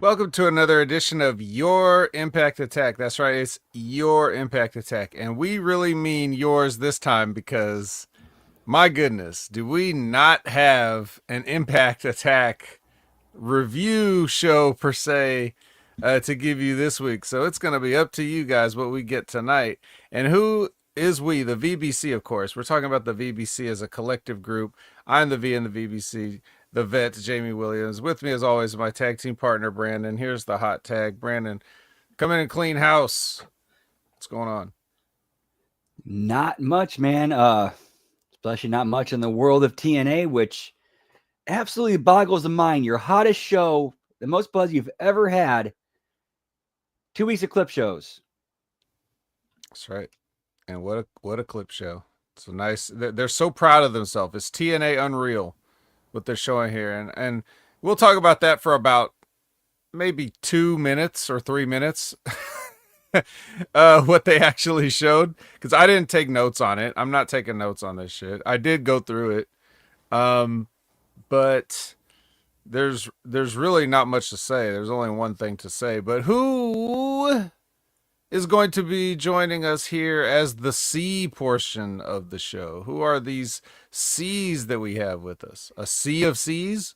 Welcome to another edition of Your Impact Attack. That's right, it's Your Impact Attack. And we really mean yours this time because, my goodness, do we not have an Impact Attack review show per se to give you this week? So it's going to be up to you guys what we get tonight. And who is we? The VBC, of course. We're talking about the VBC as a collective group. I'm the V in the VBC, the vet, Jamie Williams. With me, as always, my tag team partner, Brandon. Here's the hot tag. Brandon, come in and clean house. What's going on? Not much, man. Especially not much in the world of TNA, which absolutely boggles the mind. Your hottest show, the most buzz you've ever had. 2 weeks of clip shows. That's right. And what a clip show. It's a nice. They're so proud of themselves. It's TNA Unreal what they're showing here, and we'll talk about that for about maybe 2 minutes or 3 minutes. What they actually showed, because I didn't take notes on it. I'm not taking notes on this shit. I did go through it, but there's really not much to say. There's only one thing to say. But who is going to be joining us here as the C portion of the show? Who are these C's that we have with us? A sea of C's?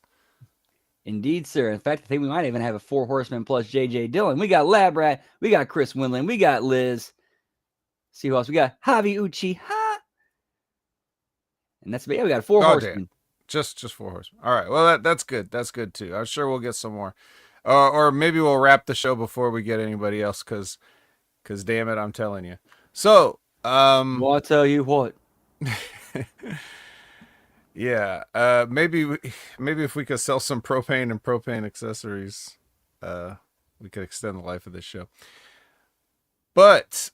Indeed, sir. In fact, I think we might even have a four horsemen plus JJ Dillon. We got Lab Rat. We got Chris Winland. We got Liz. See who else? We got Javi Uchiha. And that's yeah, we got four horsemen. Damn. Just four horsemen. All right. Well, that's good. That's good too. I'm sure we'll get some more, or maybe we'll wrap the show before we get anybody else. Because damn it, I'm telling you. So, Well, I'll tell you what. yeah, maybe if we could sell some propane and propane accessories, we could extend the life of this show. But,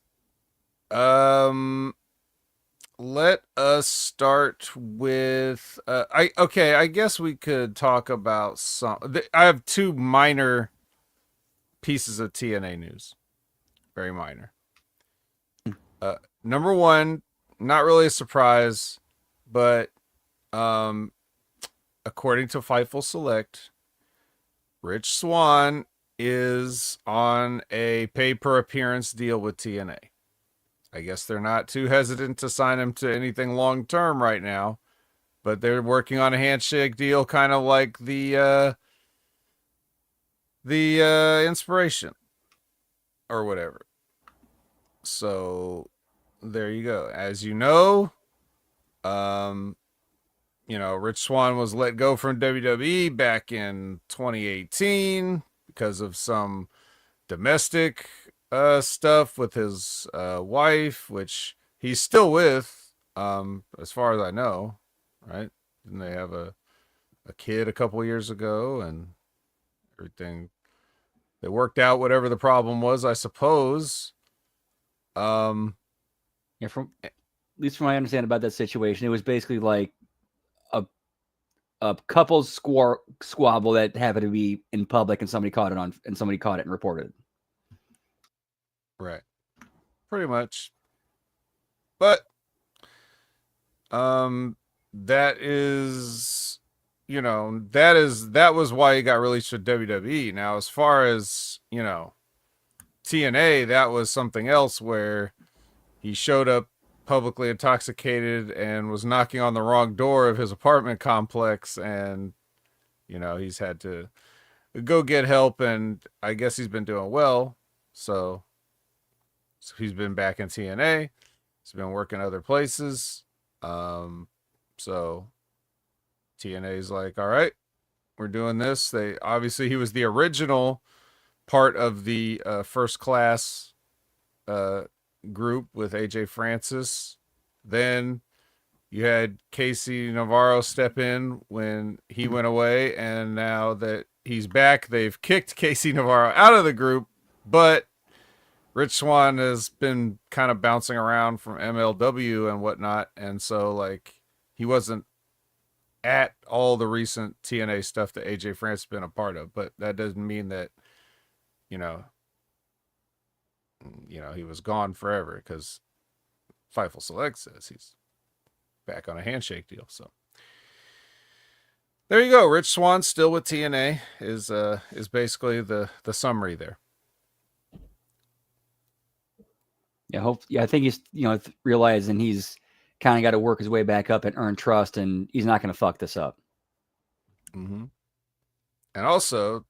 let us start with I guess we could talk about some. I have two minor pieces of TNA news, very minor. Number one, not really a surprise, but according to Fightful Select, Rich Swann is on a pay per appearance deal with TNA. I guess they're not too hesitant to sign him to anything long term right now, but they're working on a handshake deal, kind of like the Inspiration or whatever. So there you go. As you know, Rich Swann was let go from WWE back in 2018 because of some domestic stuff with his wife, which he's still with, as far as I know, right? Didn't they have a kid a couple years ago, and everything they worked out whatever the problem was, I suppose. Yeah, from at least from what I understand about that situation, it was basically like a couple's squabble that happened to be in public, and somebody caught it and reported it. Right. Pretty much. But that is that was why he got released from WWE. Now, as far as, TNA, that was something else where he showed up publicly intoxicated and was knocking on the wrong door of his apartment complex, and he's had to go get help, and I guess he's been doing well. So he's been back in TNA. He's been working other places. So TNA's like, all right, we're doing this. He was the original part of the First Class group with AJ Francis. Then you had Casey Navarro step in when he went away, and now that he's back, they've kicked Casey Navarro out of the group, but Rich Swann has been kind of bouncing around from MLW and whatnot, and so he wasn't at all the recent TNA stuff that AJ France has been a part of, but that doesn't mean that he was gone forever, because Fightful Select says he's back on a handshake deal. So there you go. Rich Swann still with TNA is basically the summary there. Yeah, I think he's realizing he's kind of got to work his way back up and earn trust, and he's not going to fuck this up. Mm-hmm. And also,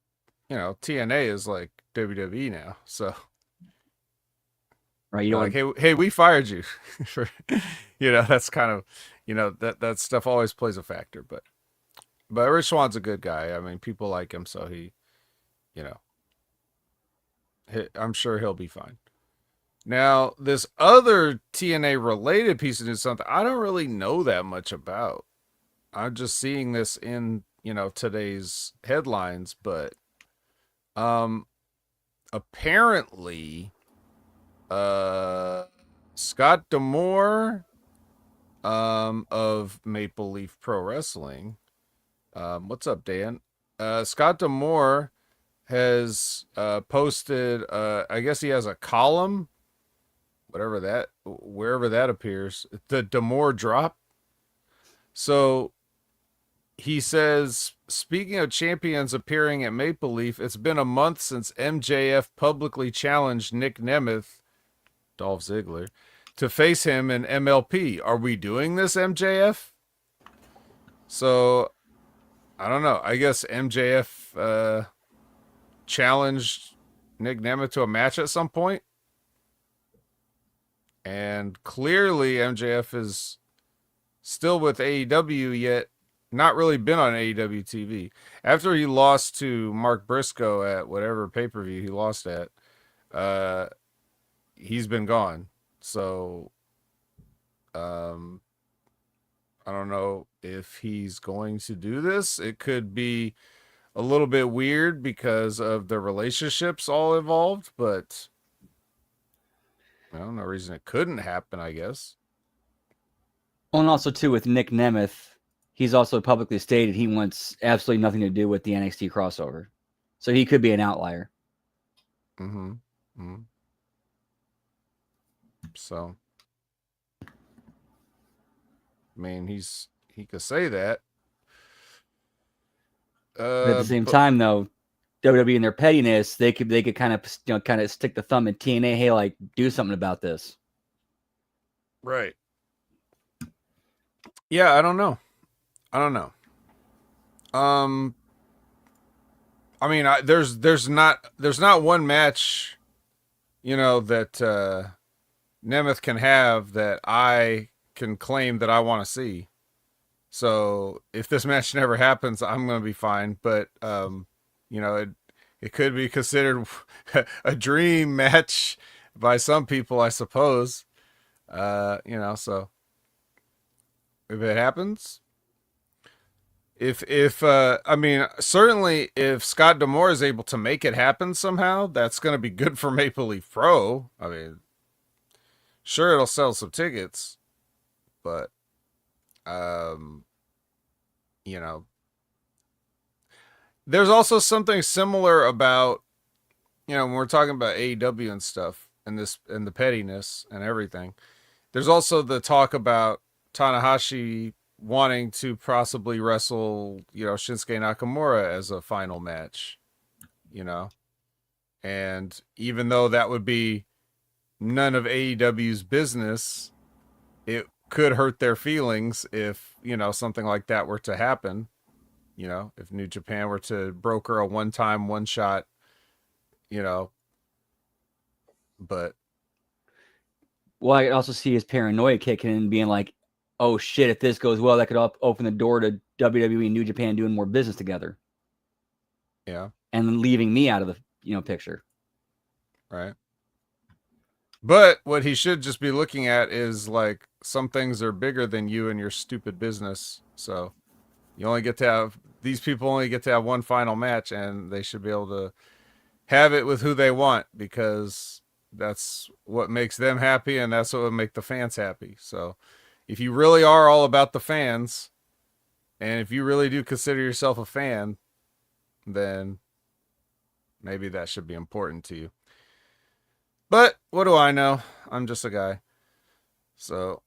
TNA is like WWE now, so right. You don't like, hey, we fired you. For, that's kind of, that stuff always plays a factor. But Rich Swann's a good guy. I mean, people like him, so you know, I'm sure he'll be fine. Now, this other TNA related piece of news, something I don't really know that much about. I'm just seeing this in, today's headlines, but apparently Scott D'Amore of Maple Leaf Pro Wrestling. What's up, Dan? Scott D'Amore has posted I guess he has a column, wherever that appears, the D'Amore drop. So he says, speaking of champions appearing at Maple Leaf, it's been a month since MJF publicly challenged Nick Nemeth, Dolph Ziggler, to face him in MLP. Are we doing this, MJF? So, I don't know. I guess MJF challenged Nick Nemeth to a match at some point. And clearly MJF is still with AEW, yet not really been on AEW TV. After he lost to Mark Briscoe at whatever pay-per-view he lost at, he's been gone. So I don't know if he's going to do this. It could be a little bit weird because of the relationships all involved, but no reason it couldn't happen, I guess. Well, and also too with Nick Nemeth, he's also publicly stated he wants absolutely nothing to do with the NXT crossover, so he could be an outlier. Mm-hmm. Mm-hmm. So, I mean, he could say that. But at the same time, though, WWE and their pettiness, they could kind of stick the thumb in TNA. Hey, like, do something about this. Right. Yeah, I don't know. I mean, there's not one match, that Nemeth can have that I can claim that I want to see. So if this match never happens, I'm gonna be fine. But it could be considered a dream match by some people, I suppose. So if it happens, if I mean, certainly if Scott D'Amore is able to make it happen somehow, that's going to be good for Maple Leaf Pro. I mean, sure, it'll sell some tickets, but there's also something similar about, when we're talking about AEW and stuff and the pettiness and everything. There's also the talk about Tanahashi wanting to possibly wrestle, Shinsuke Nakamura as a final match, and even though that would be none of AEW's business, it could hurt their feelings if, something like that were to happen. If New Japan were to broker a one-time, one-shot, but. Well, I could also see his paranoia kicking in and being like, oh shit, if this goes well, that could open the door to WWE and New Japan doing more business together. Yeah. And leaving me out of the, picture. Right. But what he should just be looking at is like, some things are bigger than you and your stupid business. So these people only get to have one final match, and they should be able to have it with who they want, because that's what makes them happy, and that's what would make the fans happy. So if you really are all about the fans, and if you really do consider yourself a fan, then maybe that should be important to you. But what do I know? I'm just a guy. So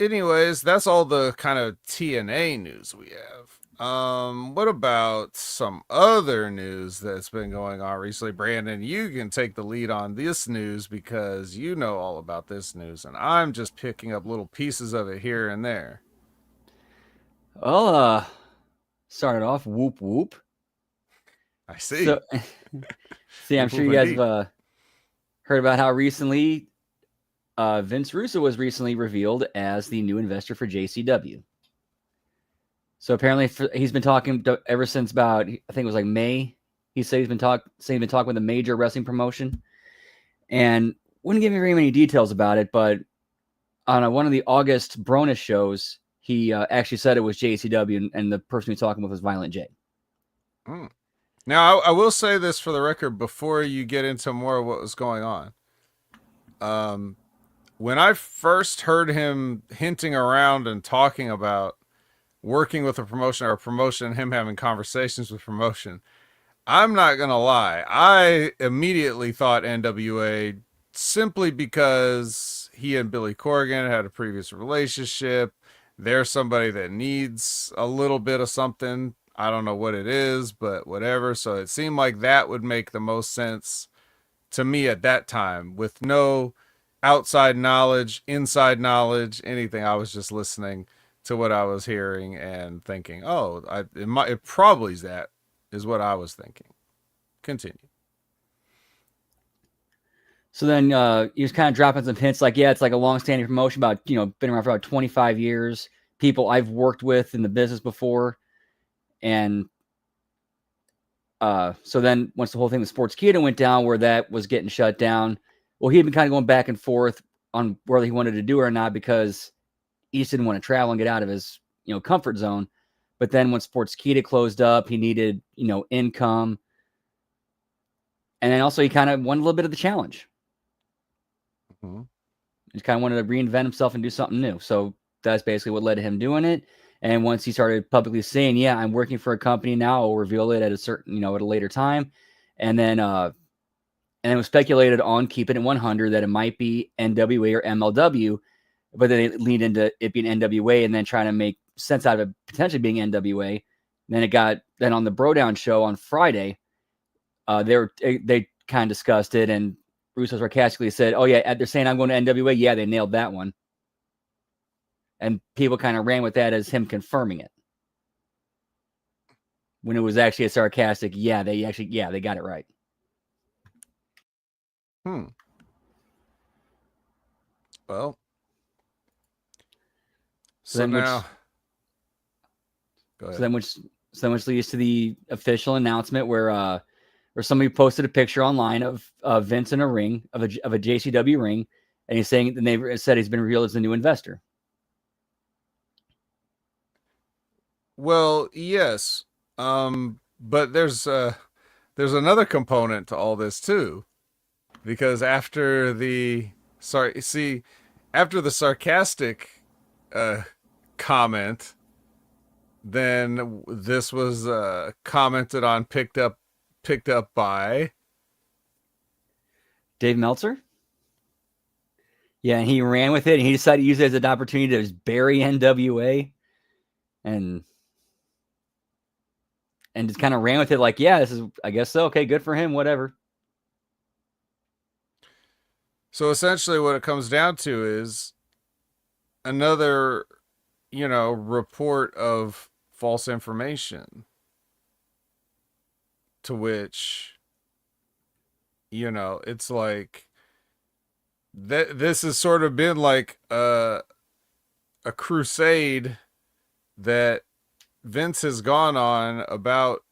anyways, that's all the kind of TNA news we have. What about some other news that's been going on recently? Brandon, you can take the lead on this news because you know all about this news, and I'm just picking up little pieces of it here and there. Well, started off whoop whoop. I So, see. see, I'm Whoop sure whoop you guys have indeed. heard about how recently Vince Russo was recently revealed as the new investor for JCW. So apparently, he's been talking ever since about I think it was like May. He said he's been talking with a major wrestling promotion, and wouldn't give me very many details about it. But on one of the August Bronus shows, he actually said it was JCW, and the person he was talking with was Violent J. Mm. Now, I will say this for the record before you get into more of what was going on. Um, when I first heard him hinting around and talking about working with a promotion or a promotion, him having conversations with promotion, I'm not gonna lie. I immediately thought NWA simply because he and Billy Corgan had a previous relationship. They're somebody that needs a little bit of something. I don't know what it is, but whatever. So it seemed like that would make the most sense to me at that time with no outside knowledge, inside knowledge, anything. I was just listening to what I was hearing and thinking, oh, it probably is that is what I was thinking. Continue. So then he was kind of dropping some hints like, yeah, it's like a long-standing promotion about, been around for about 25 years. People I've worked with in the business before. And so then once the whole thing with Sports Keto went down where that was getting shut down, well, he had been kind of going back and forth on whether he wanted to do it or not because he just didn't want to travel and get out of his, comfort zone. But then when Sports Keto closed up, he needed, income. And then also he kind of wanted a little bit of the challenge. Mm-hmm. He kind of wanted to reinvent himself and do something new. So that's basically what led to him doing it. And once he started publicly saying, yeah, I'm working for a company now, I'll reveal it at a certain, at a later time. And then it was speculated on keeping it 100 that it might be NWA or MLW, but then they leaned into it being NWA and then trying to make sense out of it potentially being NWA. Then on the Bro Down show on Friday, they kind of discussed it, and Russo sarcastically said, "Oh yeah, they're saying I'm going to NWA. Yeah, they nailed that one." And people kind of ran with that as him confirming it, when it was actually a sarcastic, "Yeah, they got it right." Hmm. Well, So so then, now, go so ahead. then, which, so then, which leads to the official announcement where somebody posted a picture online of Vince in a ring of a JCW ring, and he's saying the neighbor said he's been revealed as the new investor. Well, yes. But there's another component to all this too, because after the sarcastic uh comment, then this was commented on, picked up by. Dave Meltzer. Yeah, and he ran with it, and he decided to use it as an opportunity to just bury NWA, and just kind of ran with it like, yeah, this is, I guess so. Okay, good for him. Whatever. So essentially what it comes down to is another, report of false information, to which, it's like that this has sort of been like a crusade that Vince has gone on about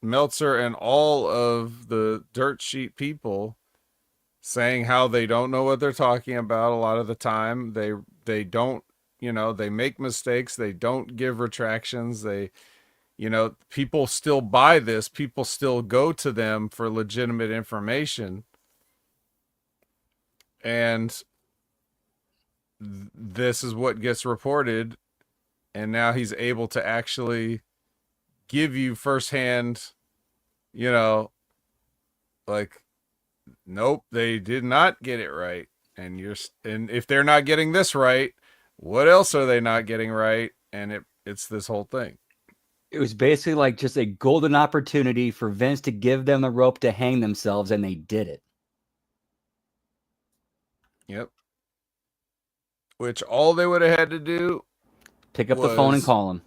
Meltzer and all of the dirt sheet people, saying how they don't know what they're talking about a lot of the time. They don't, they make mistakes, they don't give retractions, people still buy this, people still go to them for legitimate information. And this is what gets reported, and now he's able to actually give you firsthand, you know, like, nope, they did not get it right. And if they're not getting this right, what else are they not getting right? And it's this whole thing. It was basically like just a golden opportunity for Vince to give them the rope to hang themselves, and they did it. Yep. Which all they would have had to do Pick up the phone and was call him.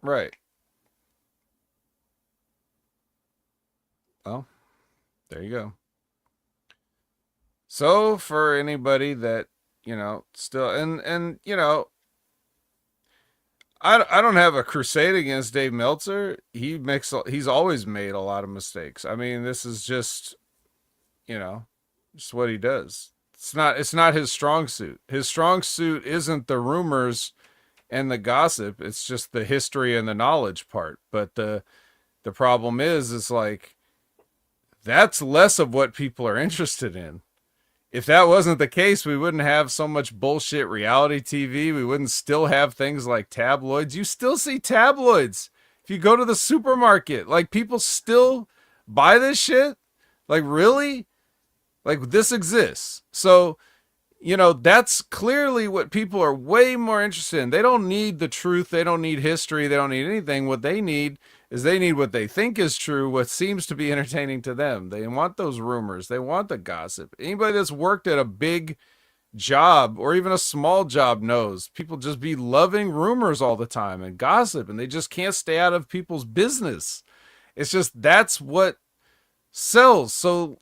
right. Well, there you go. So for anybody that, still and I don't have a crusade against Dave Meltzer. He's always made a lot of mistakes. I mean, this is you know, just what he does. It's not his strong suit. His strong suit isn't the rumors and the gossip. It's just the history and the knowledge part. But the problem is like that's less of what people are interested in. If that wasn't the case, we wouldn't have so much bullshit reality TV. We wouldn't still have things like tabloids. You still see tabloids. If you go to the supermarket, like people still buy this shit. Like really? Like this exists. So, that's clearly what people are way more interested in. They don't need the truth. They don't need history. They don't need anything. What they need is they need what they think is true, what seems to be entertaining to them. They want those rumors. They want the gossip. Anybody that's worked at a big job or even a small job knows people just be loving rumors all the time and gossip, and they just can't stay out of people's business. It's just that's what sells. So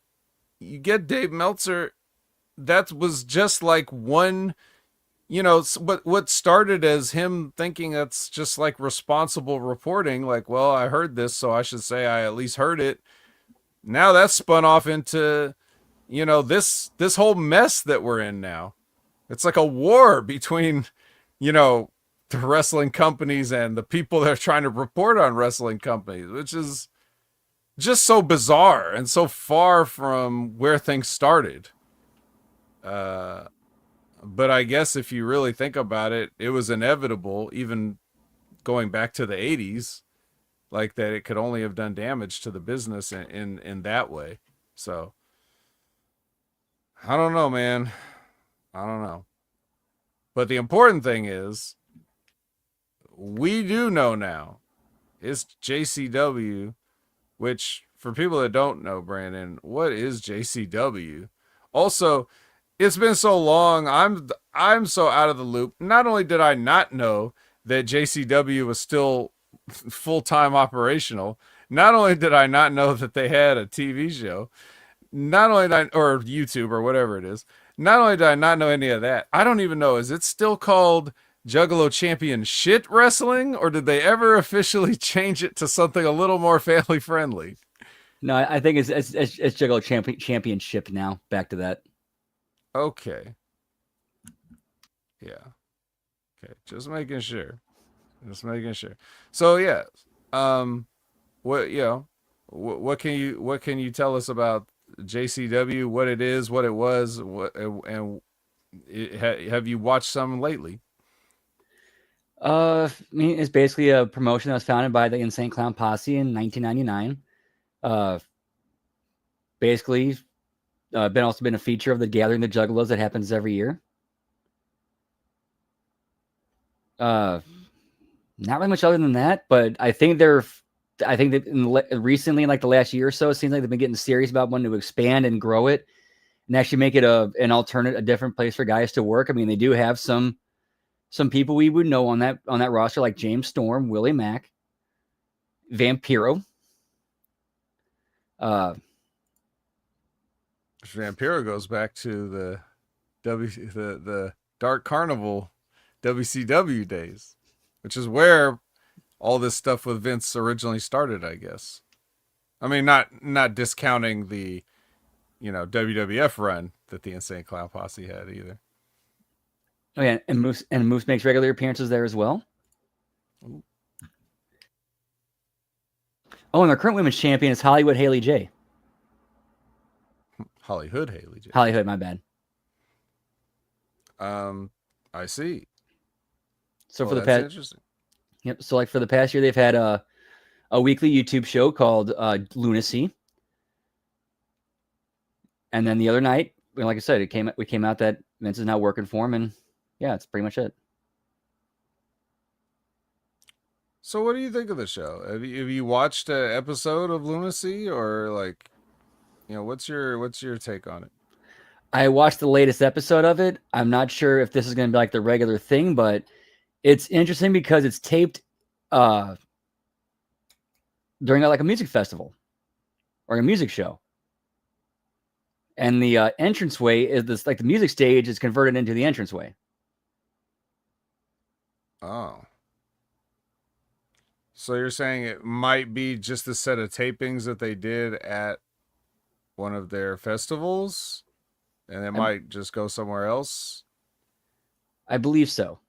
you get Dave Meltzer, that was just like one, what started as him thinking that's just like responsible reporting, like, well, I heard this, so I should say I at least heard it. Now that's spun off into, this whole mess that we're in now. It's like a war between, the wrestling companies and the people that are trying to report on wrestling companies, which is just so bizarre and so far from where things started. But I guess if you really think about it, it was inevitable, even going back to the 80s, like that it could only have done damage to the business in that way. So I don't know, man. I don't know. But the important thing is we do know now it's JCW, which for people that don't know, Brandon, what is JCW? Also, it's been so long. I'm so out of the loop. Not only did I not know that JCW was still full-time operational, not only did I not know that they had a TV show, not only did or YouTube or whatever it is, not only did I not know any of that, I don't even know, is it still called Juggalo Champion Shit Wrestling, or did they ever officially change it to something a little more family friendly? No, I think it's Juggalo Championship now. Back to that. Okay. Yeah. Okay. Just making sure. Just making sure. So yeah. What what can you tell us about JCW? What it is, what it was, have you watched some lately? I mean, it's basically a promotion that was founded by the Insane Clown Posse in 1999. Basically, been a feature of the Gathering the Juggalos that happens every year. Not really much other than that, but I think that recently, in like the last year or so, it seems like they've been getting serious about wanting to expand and grow it and actually make it an alternate, a different place for guys to work. I mean, they do have some people we would know on that roster, like James Storm, Willie Mack, Vampiro. Vampiro goes back to the Dark Carnival WCW days, which is where all this stuff with Vince originally started, I guess. I mean, not discounting the WWF run that the Insane Clown Posse had either. Oh yeah, and Moose makes regular appearances there as well. Ooh. Oh, and their current women's champion is Hollywood Haley J. Hollywood Haley J. Hollywood, my bad. I see. So for the past, interesting. Yep. So like for the past year, they've had a weekly YouTube show called Lunacy, and then the other night, like I said, we came out that Vince is now working for him, and yeah, that's pretty much it. So what do you think of the show? Have you watched an episode of Lunacy, or like, what's your take on it? I watched the latest episode of it. I'm not sure if this is going to be like the regular thing, but it's interesting because it's taped uh, during like a music festival or a music show. And the entranceway is this, like the music stage is converted into the entranceway. Oh. So you're saying it might be just a set of tapings that they did at one of their festivals, and it I, might just go somewhere else? I believe so.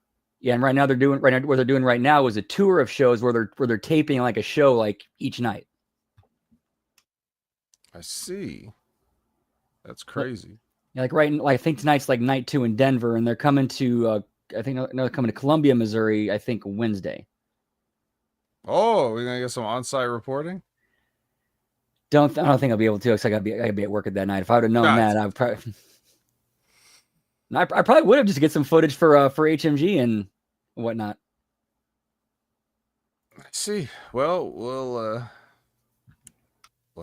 Yeah, and right now what they're doing right now is a tour of shows where they're taping like a show like each night. I see. That's Like, crazy. I think tonight's like night 2 in Denver, and they're coming to I think they're coming to Columbia, Missouri. I think Wednesday. Oh, we're gonna get some on-site reporting. I don't think I'll be able to because I gotta be at work at that night. If I would have known Guys, that, I would probably. I probably would have just to get some footage for HMG and whatnot. I see. Well, we'll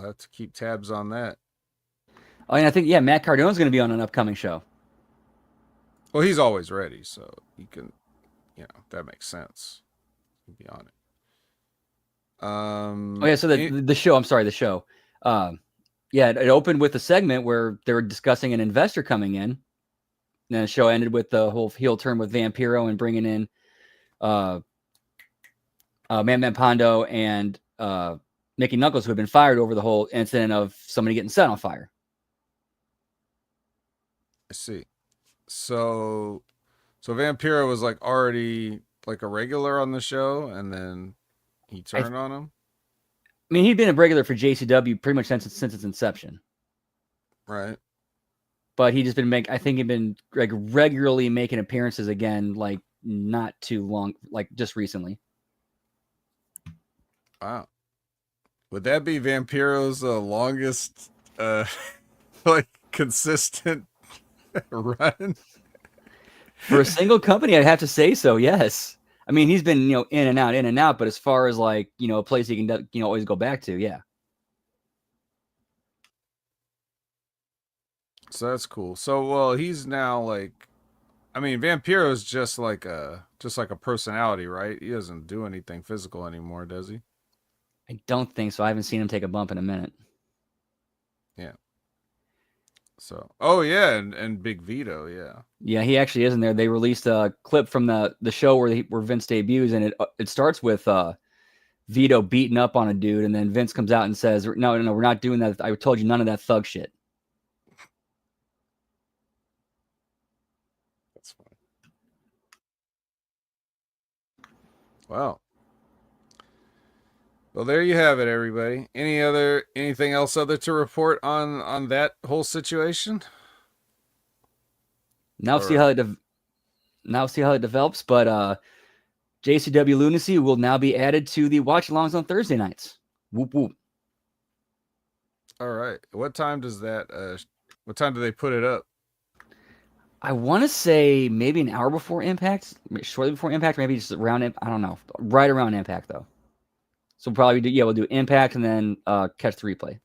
have to keep tabs on that. Oh, and I think Matt Cardone's going to be on an upcoming show. Well, he's always ready, so he can, that makes sense. He'll be on it. Oh yeah, so the show. I'm sorry, the show. It opened with a segment where they were discussing an investor coming in. And then the show ended with the whole heel turn with Vampiro and bringing in Man Pondo and Mickey Knuckles, who had been fired over the whole incident of somebody getting set on fire. I see. So Vampiro was like already like a regular on the show, and then he turned on him. I mean, he'd been a regular for JCW pretty much since its inception. Right. But he just been I think he'd been like regularly making appearances again, like not too long, like just recently. Wow. Would that be Vampiro's longest like consistent run? For a single company, I'd have to say so, yes. I mean, he's been, in and out, but as far as like, a place he can, always go back to, yeah. So that's cool. So, well, he's now like, I mean, Vampiro is just like a personality, right? He doesn't do anything physical anymore, does he? I don't think so. I haven't seen him take a bump in a minute. Yeah. So, oh yeah, and Big Vito, yeah. Yeah, he actually is in there. They released a clip from the show where Vince debuts, and it starts with Vito beating up on a dude, and then Vince comes out and says, "No, we're not doing that. I told you none of that thug shit." That's fine. Wow. Well, there you have it, everybody. Anything else other to report on that whole situation? Now see how it develops, but JCW Lunacy will now be added to the watch-alongs on Thursday nights. Whoop whoop. All right. What time do they put it up? I want to say maybe an hour before Impact, shortly before Impact, maybe just around I don't know, right around Impact though. So we'll do Impact and then catch the replay.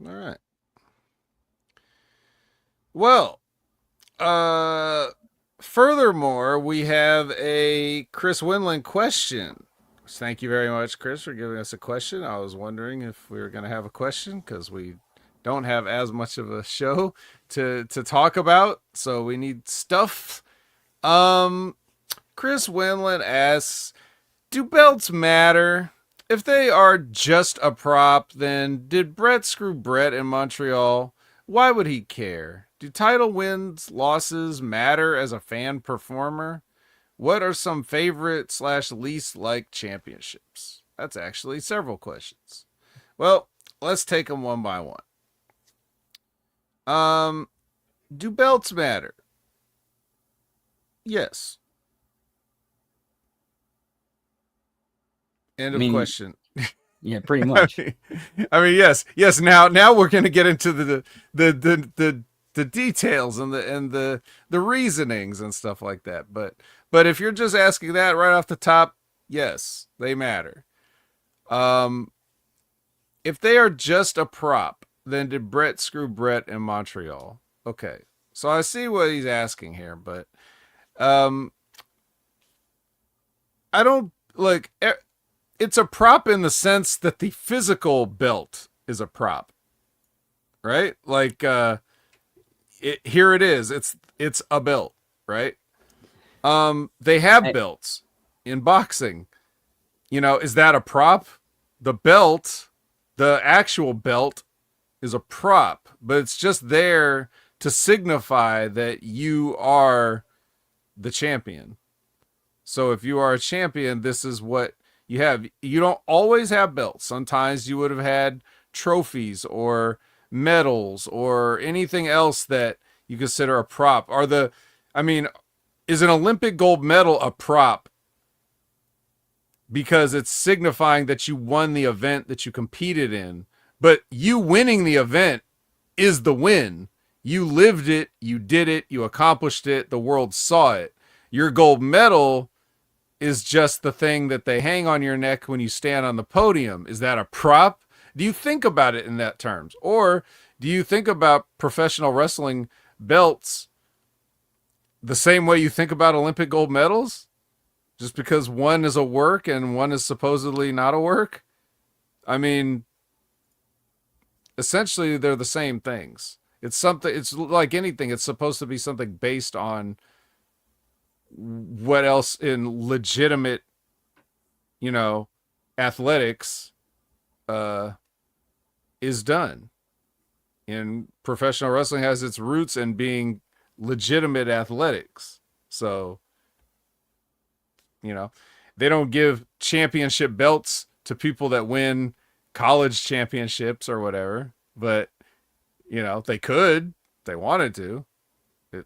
All right. Well, furthermore, we have a Chris Winland question. Thank you very much, Chris, for giving us a question. I was wondering if we were going to have a question because we don't have as much of a show to talk about, so we need stuff. Chris Winland asks, do belts matter? If they are just a prop, then did Brett screw Brett in Montreal? Why would he care? Do title wins, losses matter as a fan performer? What are some favorite / least liked championships? That's actually several questions. Well, let's take them one by one. Do belts matter? Yes. End of question. Yeah, pretty much. I mean, yes. Now we're going to get into the details and the reasonings and stuff like that. But if you're just asking that right off the top, yes, they matter. Um, if they are just a prop, then did Brett screw Brett in Montreal? Okay, so I see what he's asking here, but um, I don't like. It's a prop in the sense that the physical belt is a prop, right? Like, here it is. It's a belt, right? They have I, belts in boxing. Is that a prop? The belt, the actual belt, is a prop, but it's just there to signify that you are the champion. So if you are a champion, this is what you have. You don't always have belts. Sometimes you would have had trophies or medals or anything else that you consider a prop. I mean, is an Olympic gold medal a prop because it's signifying that you won the event that you competed in? But you winning the event is the win. You lived it, you did it, you accomplished it, the world saw it. Your gold medal is just the thing that they hang on your neck when you stand on the podium. Is that a prop? Do you think about it in that terms? Or do you think about professional wrestling belts the same way you think about Olympic gold medals? Just because one is a work and one is supposedly not a work? I mean, essentially they're the same things. It's like anything, it's supposed to be something based on what else in legitimate, you know, athletics is done. And professional wrestling has its roots in being legitimate athletics. So, you know, they don't give championship belts to people that win college championships or whatever, but they could if they wanted to. It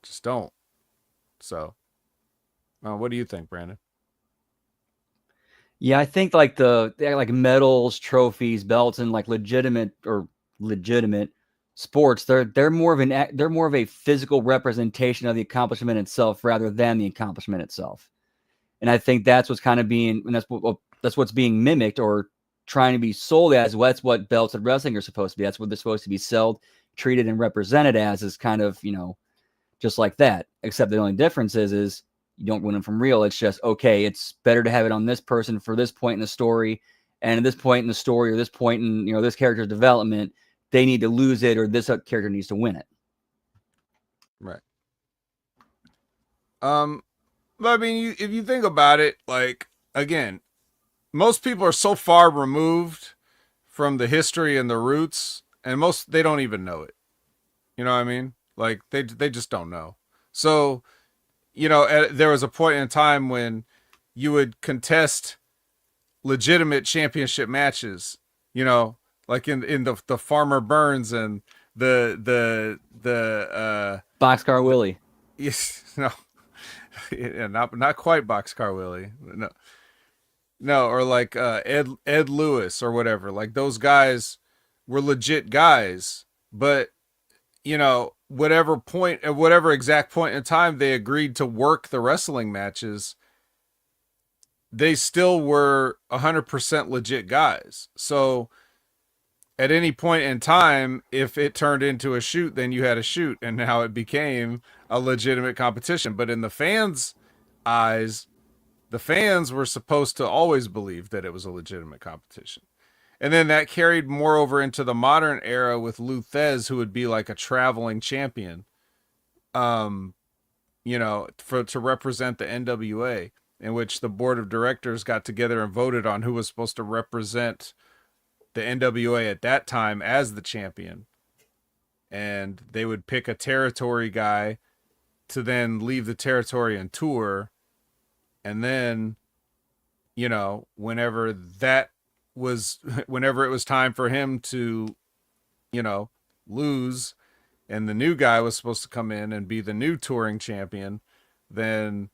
just don't. So, what do you think, Brandon? yeah, I think like like medals, trophies, belts, and like legitimate sports. They're more of a physical representation of the accomplishment itself rather than the accomplishment itself. And I think that's what's kind of being, and that's what's being mimicked or trying to be sold as. Well, that's what belts and wrestling are supposed to be. That's what they're supposed to be sold, treated, and represented as. Is kind of just like that. Except the only difference is you don't win them from real. It's just okay. It's better to have it on this person for this point in the story, and at this point in the story or this point in this character's development, they need to lose it or this character needs to win it. Right. But I mean, if you think about it, like again, most people are so far removed from the history and the roots, and most they don't even know it. You know what I mean? Like they just don't know. So there was a point in time when you would contest legitimate championship matches. Like in the Farmer Burns and the Boxcar Willie. yes, no, yeah, not quite Boxcar Willie. No, no, or like Ed Lewis or whatever. Like those guys were legit guys, but whatever point at whatever exact point in time they agreed to work the wrestling matches, they still were 100% legit guys. So at any point in time, if it turned into a shoot, then you had a shoot, and now it became a legitimate competition. But in the fans' eyes, the fans were supposed to always believe that it was a legitimate competition. And then that carried more over into the modern era with Lou Thez, who would be like a traveling champion, to represent the NWA, in which the board of directors got together and voted on who was supposed to represent the NWA at that time as the champion. And they would pick a territory guy to then leave the territory and tour. And then, whenever it was time for him to, lose, and the new guy was supposed to come in and be the new touring champion, then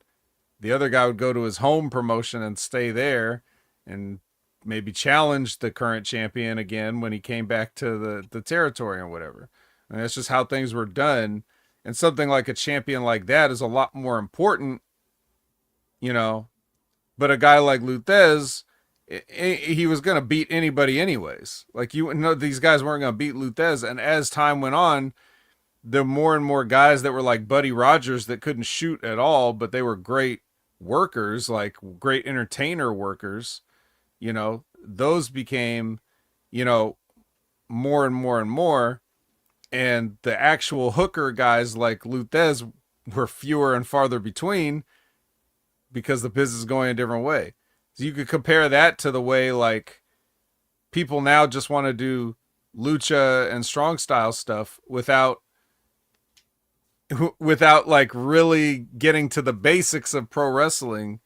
the other guy would go to his home promotion and stay there and maybe challenge the current champion again when he came back to the territory or whatever. And that's just how things were done. And something like a champion like that is a lot more important, But a guy like Luthez, he was going to beat anybody anyways. Like, you know, these guys weren't going to beat Luthez. And as time went on, the more and more guys that were like Buddy Rogers that couldn't shoot at all, but they were great workers, like great entertainer workers, you know, those became, you know, more and more and more. And the actual hooker guys like Luthez were fewer and farther between because the business is going a different way. So you could compare that to the way like people now just want to do lucha and strong style stuff without like really getting to the basics of pro wrestling,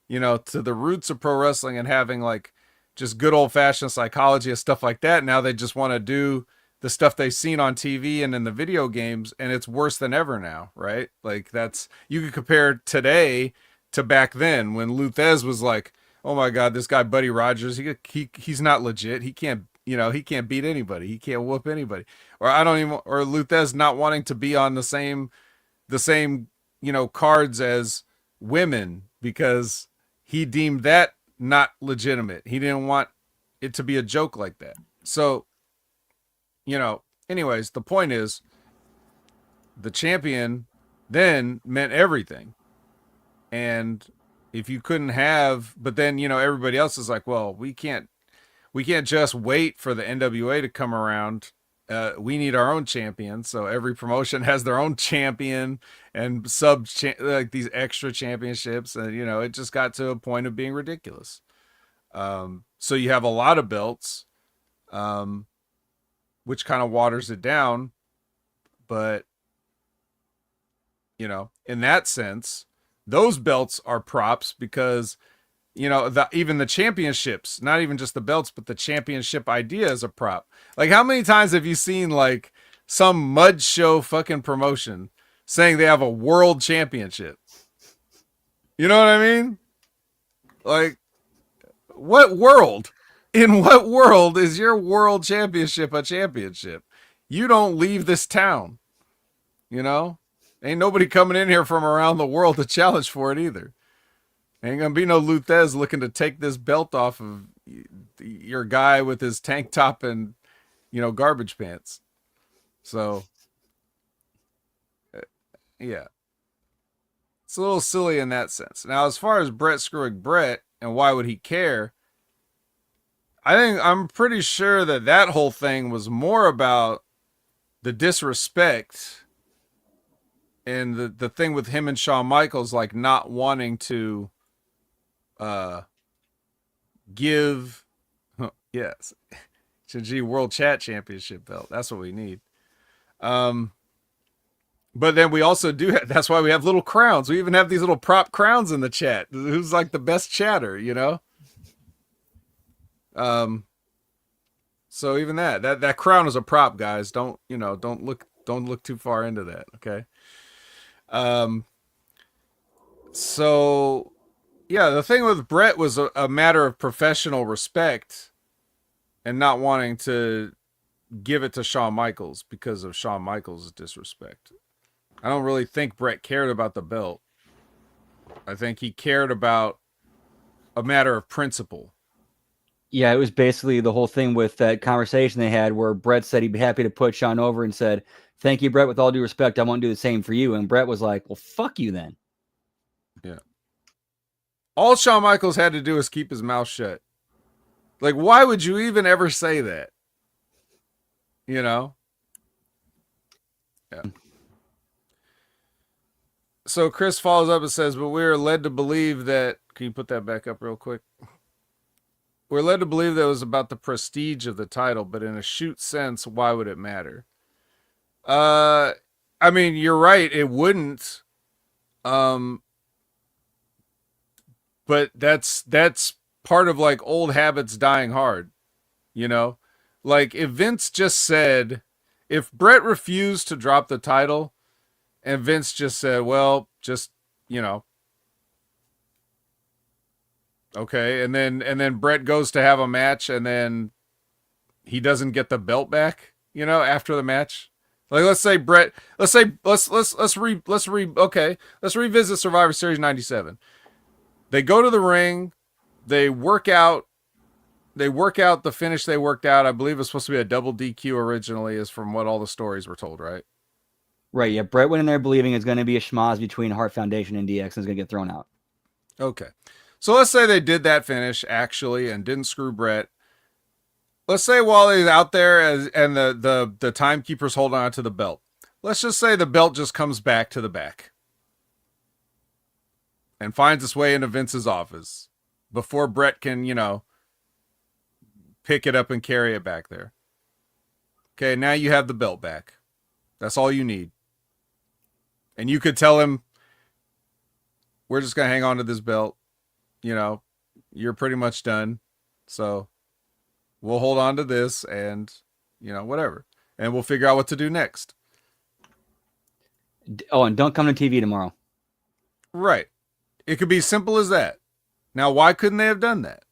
you know, to the roots of pro wrestling and having like just good old fashioned psychology and stuff like that. Now they just want to do the stuff they've seen on TV and in the video games, and it's worse than ever now, right? Like that's, you could compare today to back then when Luthez was like, oh my god, this guy Buddy Rogers, he's not legit. He can't, you know, he can't beat anybody. He can't whoop anybody. Or I don't even, or Luthez not wanting to be on the same, you know, cards as women because he deemed that not legitimate. He didn't want it to be a joke like that. So, you know, anyways, the point is the champion then meant everything. And if you couldn't have, but then, you know, everybody else is like, well, we can't just wait for the NWA to come around. We need our own champion. So every promotion has their own champion and like these extra championships. And, you know, it just got to a point of being ridiculous. So you have a lot of belts, which kind of waters it down. But, you know, in that sense, those belts are props because, you know, even the championships, not even just the belts, but the championship idea is a prop. Like, how many times have you seen like some mud show fucking promotion saying they have a world championship? You know what I mean? Like, what world? In what world is your world championship a championship? You don't leave this town, you know? Ain't nobody coming in here from around the world to challenge for it either. Ain't gonna be no Luthez looking to take this belt off of your guy with his tank top and, you know, garbage pants. So, yeah, it's a little silly in that sense. Now, as far as Brett screwing Brett and why would he care? I'm pretty sure that whole thing was more about the disrespect and the thing with him and Shawn Michaels, like not wanting to give yes Shinji World Chat Championship belt. That's what we need. But then we also that's why we have little crowns. We even have these little prop crowns in the chat. Who's like the best chatter, you know? So even that crown is a prop, guys. Don't look too far into that, okay? So yeah, the thing with Brett was a matter of professional respect and not wanting to give it to Shawn Michaels because of Shawn Michaels' disrespect. I don't really think Brett cared about the belt. I think he cared about a matter of principle. Yeah, it was basically the whole thing with that conversation they had where Brett said he'd be happy to put Shawn over and said, thank you, Brett, with all due respect, I won't do the same for you. And Brett was like, well, fuck you then. Yeah. All Shawn Michaels had to do was keep his mouth shut. Like, why would you even ever say that? You know? Yeah. So Chris follows up and says, but we were led to believe that, can you put that back up real quick? We're led to believe that it was about the prestige of the title, but in a shoot sense, why would it matter? I mean, you're right, it wouldn't. But that's part of like old habits dying hard, you know? Like if Vince just said, if Brett refused to drop the title and Vince just said, well, just, you know, okay, and then Brett goes to have a match and then he doesn't get the belt back, you know, after the match. Like let's revisit Survivor Series 97. They go to the ring, they work out the finish they worked out. I believe it was supposed to be a double DQ originally, is from what all the stories were told, right? Right. Yeah. Brett went in there believing it's going to be a schmoz between Heart Foundation and DX and it's going to get thrown out. Okay. So let's say they did that finish actually and didn't screw Brett. Let's say while he's out there and the timekeeper's holding on to the belt. Let's just say the belt just comes back to the back and finds its way into Vince's office before Brett can, pick it up and carry it back there. Okay, now you have the belt back. That's all you need. And you could tell him, we're just going to hang on to this belt. You're pretty much done. So we'll hold on to this and, whatever. And we'll figure out what to do next. Oh, and don't come to TV tomorrow. Right. It could be simple as that. Now, why couldn't they have done that?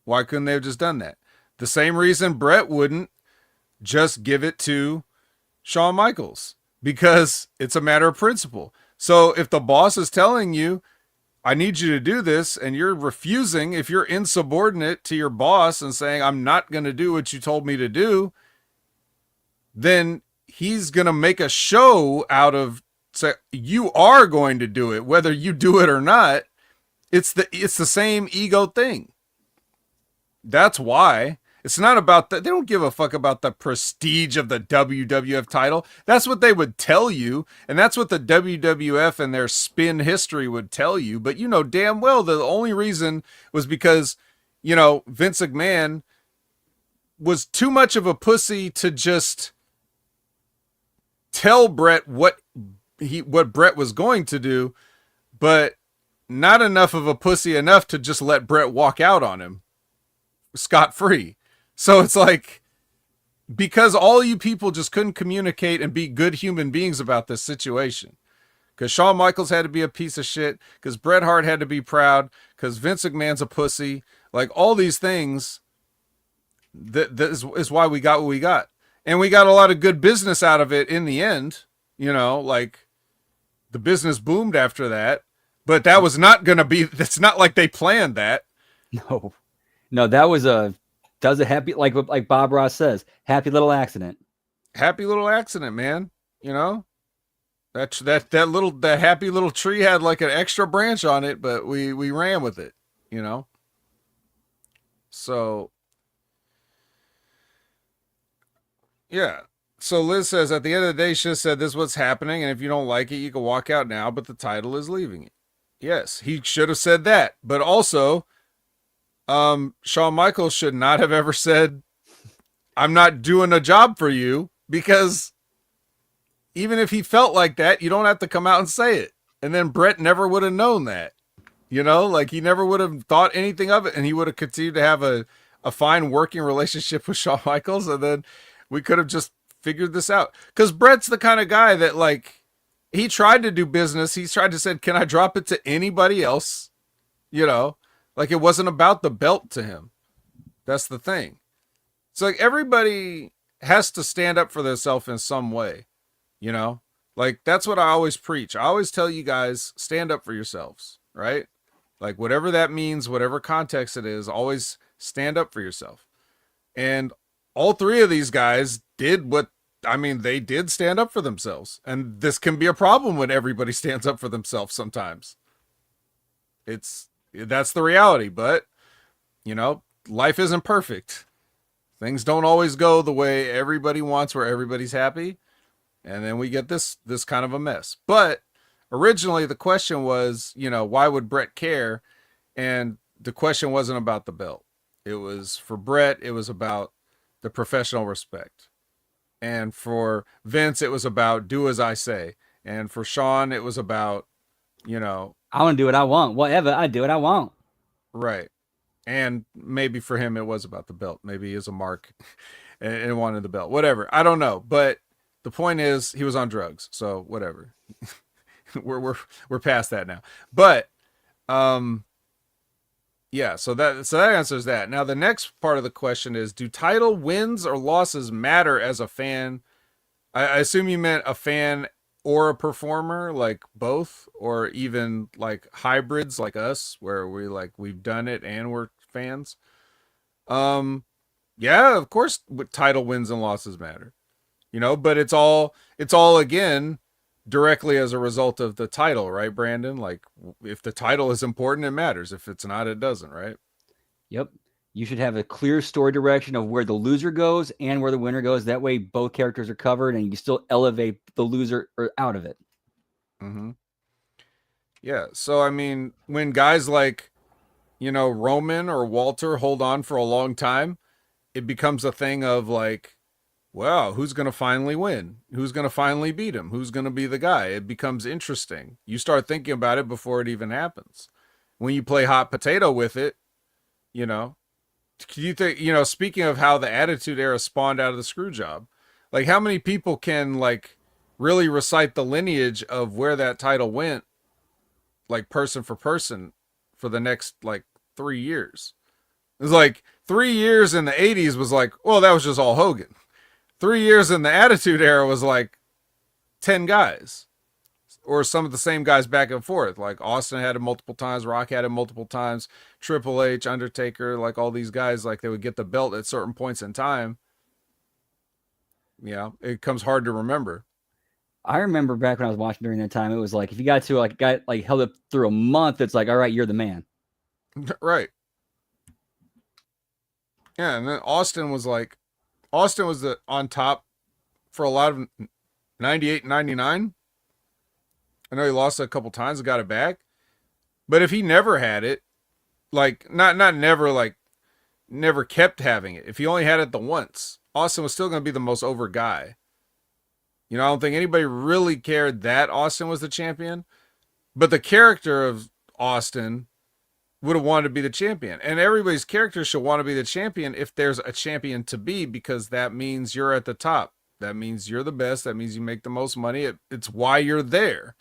Why couldn't they have just done that? The same reason Brett wouldn't just give it to Shawn Michaels, because it's a matter of principle. So if the boss is telling you, I need you to do this, and you're refusing, if you're insubordinate to your boss and saying, I'm not going to do what you told me to do, then he's going to make a show out of, say, you are going to do it, whether you do it or not. It's the same ego thing. That's why. It's not about that. They don't give a fuck about the prestige of the WWF title. That's what they would tell you. And that's what the WWF and their spin history would tell you. But you know damn well the only reason was because, Vince McMahon was too much of a pussy to just tell Brett what Brett was going to do, but not enough of a pussy enough to just let Brett walk out on him scot-free. So it's like, because all you people just couldn't communicate and be good human beings about this situation. Because Shawn Michaels had to be a piece of shit. Because Bret Hart had to be proud. Because Vince McMahon's a pussy. Like, all these things, that is why we got what we got. And we got a lot of good business out of it in the end. Like, the business boomed after that. But that was not going to be, it's not like they planned that. No, that was a happy, like Bob Ross says, happy little accident. Happy little accident, man. That happy little tree had like an extra branch on it, but we ran with it, So, yeah. So Liz says, at the end of the day, she said, this is what's happening, and if you don't like it, you can walk out now, but the title is leaving it. Yes, he should have said that. But also, Shawn Michaels should not have ever said, I'm not doing a job for you, because even if he felt like that, you don't have to come out and say it. And then Brett never would have known that, like he never would have thought anything of it. And he would have continued to have a fine working relationship with Shawn Michaels. And then we could have just figured this out. Cause Brett's the kind of guy that, like, he tried to do business. He tried to say, can I drop it to anybody else? Like, it wasn't about the belt to him. That's the thing. It's like everybody has to stand up for themselves in some way, Like, that's what I always preach. I always tell you guys, stand up for yourselves, right? Like, whatever that means, whatever context it is, always stand up for yourself. And all three of these guys did they did stand up for themselves. And this can be a problem when everybody stands up for themselves sometimes. That's the reality, but life isn't perfect. Things don't always go the way everybody wants, where everybody's happy. And then we get this kind of a mess. But originally the question was, why would Brett care? And the question wasn't about the belt. It was, for Brett, it was about the professional respect. And for Vince, it was about do as I say. And for Shawn, it was about, I want to do what I want. Whatever, I do what I want. Right. And maybe for him, it was about the belt. Maybe he is a mark and wanted the belt. Whatever. I don't know. But the point is, he was on drugs. So whatever. we're past that now. But yeah, so that answers that. Now the next part of the question is, do title wins or losses matter as a fan? I assume you meant a fan or a performer, like both, or even like hybrids like us, where we've done it and we're fans. Um, yeah, of course, title wins and losses matter, but it's all again directly as a result of the title, right, Brandon? Like, if the title is important, it matters. If it's not, it doesn't, right? Yep. You should have a clear story direction of where the loser goes and where the winner goes. That way, both characters are covered, and you still elevate the loser or out of it. Mm-hmm. Yeah. So I mean, when guys like Roman or Walter hold on for a long time, it becomes a thing of like, wow, who's going to finally win? Who's going to finally beat him? Who's going to be the guy? It becomes interesting. You start thinking about it before it even happens. When you play hot potato with it, you know, do you think, speaking of how the Attitude Era spawned out of the screw job, like how many people can like really recite the lineage of where that title went, like person for person, for the next like 3 years? It's like 3 years in the 80s was like, well, that was just all Hogan. 3 years in the Attitude Era was like 10 guys, or some of the same guys back and forth. Like Austin had it multiple times, Rock had it multiple times, Triple H, Undertaker, like all these guys, like they would get the belt at certain points in time. Yeah, it comes hard to remember. I remember back when I was watching during that time, it was like if you got to like got like held up through a month, it's like, all right, you're the man. Right. Yeah, and then Austin was on top for a lot of 98, 99. I know he lost it a couple times and got it back. But if he never had it, like not never, like never kept having it. If he only had it the once, Austin was still going to be the most over guy. I don't think anybody really cared that Austin was the champion, but the character of Austin would have wanted to be the champion. And everybody's character should want to be the champion if there's a champion to be, because that means you're at the top. That means you're the best. That means you make the most money. It's why you're there.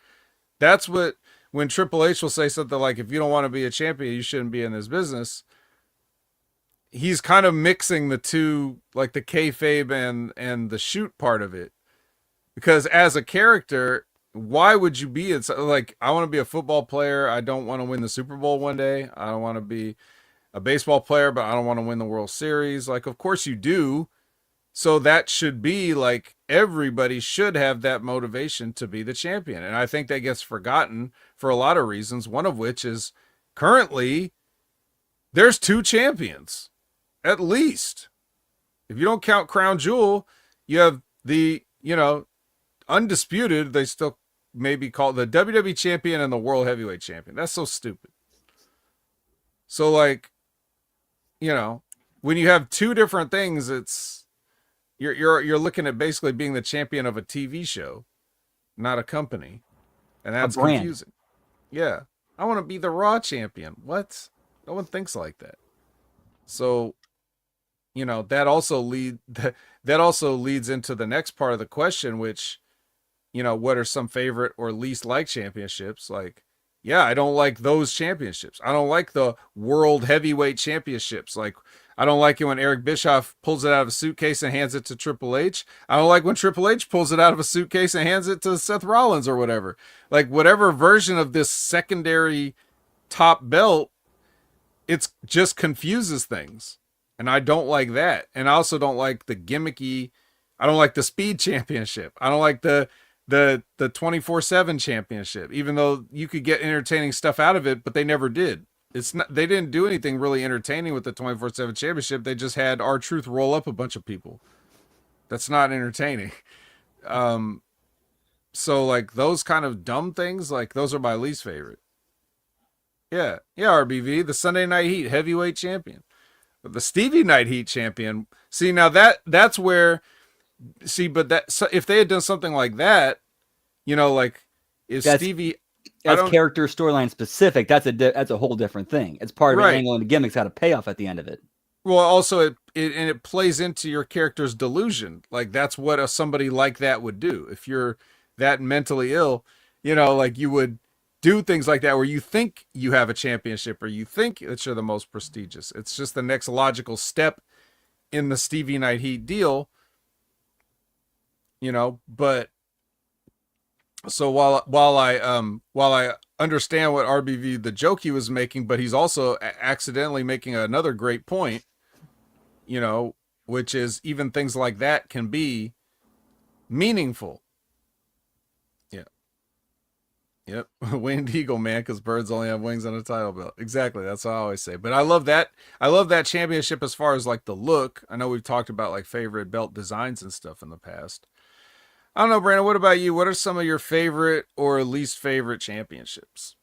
That's what, when Triple H will say something like, if you don't want to be a champion, you shouldn't be in this business. He's kind of mixing the two, like the kayfabe and the shoot part of it. Because as a character, why would you be like, I want to be a football player. I don't want to win the Super Bowl one day. I don't want to be a baseball player, but I don't want to win the World Series. Like, of course you do. So that should be like, everybody should have that motivation to be the champion. And I think that gets forgotten for a lot of reasons. One of which is currently there's two champions, at least. If you don't count Crown Jewel, you have the, undisputed, they still maybe call the WWE champion and the World Heavyweight champion. That's so stupid. So like, when you have two different things, it's you're looking at basically being the champion of a TV show, not a company. And that's confusing. Yeah. I want to be the Raw champion. What? No one thinks like that. So, that also leads into the next part of the question, which, what are some favorite or least like championships? Like, yeah, I don't like those championships. I don't like the World Heavyweight Championships. Like, I don't like it when Eric Bischoff pulls it out of a suitcase and hands it to Triple H. I don't like when Triple H pulls it out of a suitcase and hands it to Seth Rollins or whatever. Like, whatever version of this secondary top belt, it just confuses things. And I don't like that. And I also don't like the gimmicky, I don't like the Speed Championship. I don't like the 24/7 championship, even though you could get entertaining stuff out of it, but they never did. They didn't do anything really entertaining with the 24/7 championship. They just had R-Truth roll up a bunch of people. That's not entertaining. So like those kind of dumb things, like those are my least favorite. Yeah. Yeah, RBV, the Sunday Night Heat heavyweight champion. But the Stevie Night Heat champion. See, now that's where, but if they had done something like that, like if Stevie, that's character storyline specific. That's a whole different thing. It's part of an angle, and the gimmick's had a payoff at the end of it. Well, also it plays into your character's delusion. Like that's what somebody like that would do. If you're that mentally ill, like you would do things like that where you think you have a championship or you think that you're the most prestigious. It's just the next logical step in the Stevie Night Heat deal. But So while I understand what RBV the joke he was making, but he's also accidentally making another great point, you know, which is even things like that can be meaningful. Yeah. Yep. Winged eagle, man, because birds only have wings on a title belt. Exactly. That's what I always say. But I love that. I love that championship as far as like the look. I know we've talked about like favorite belt designs and stuff in the past. I don't know, Brandon. What about you? What are some of your favorite or least favorite championships?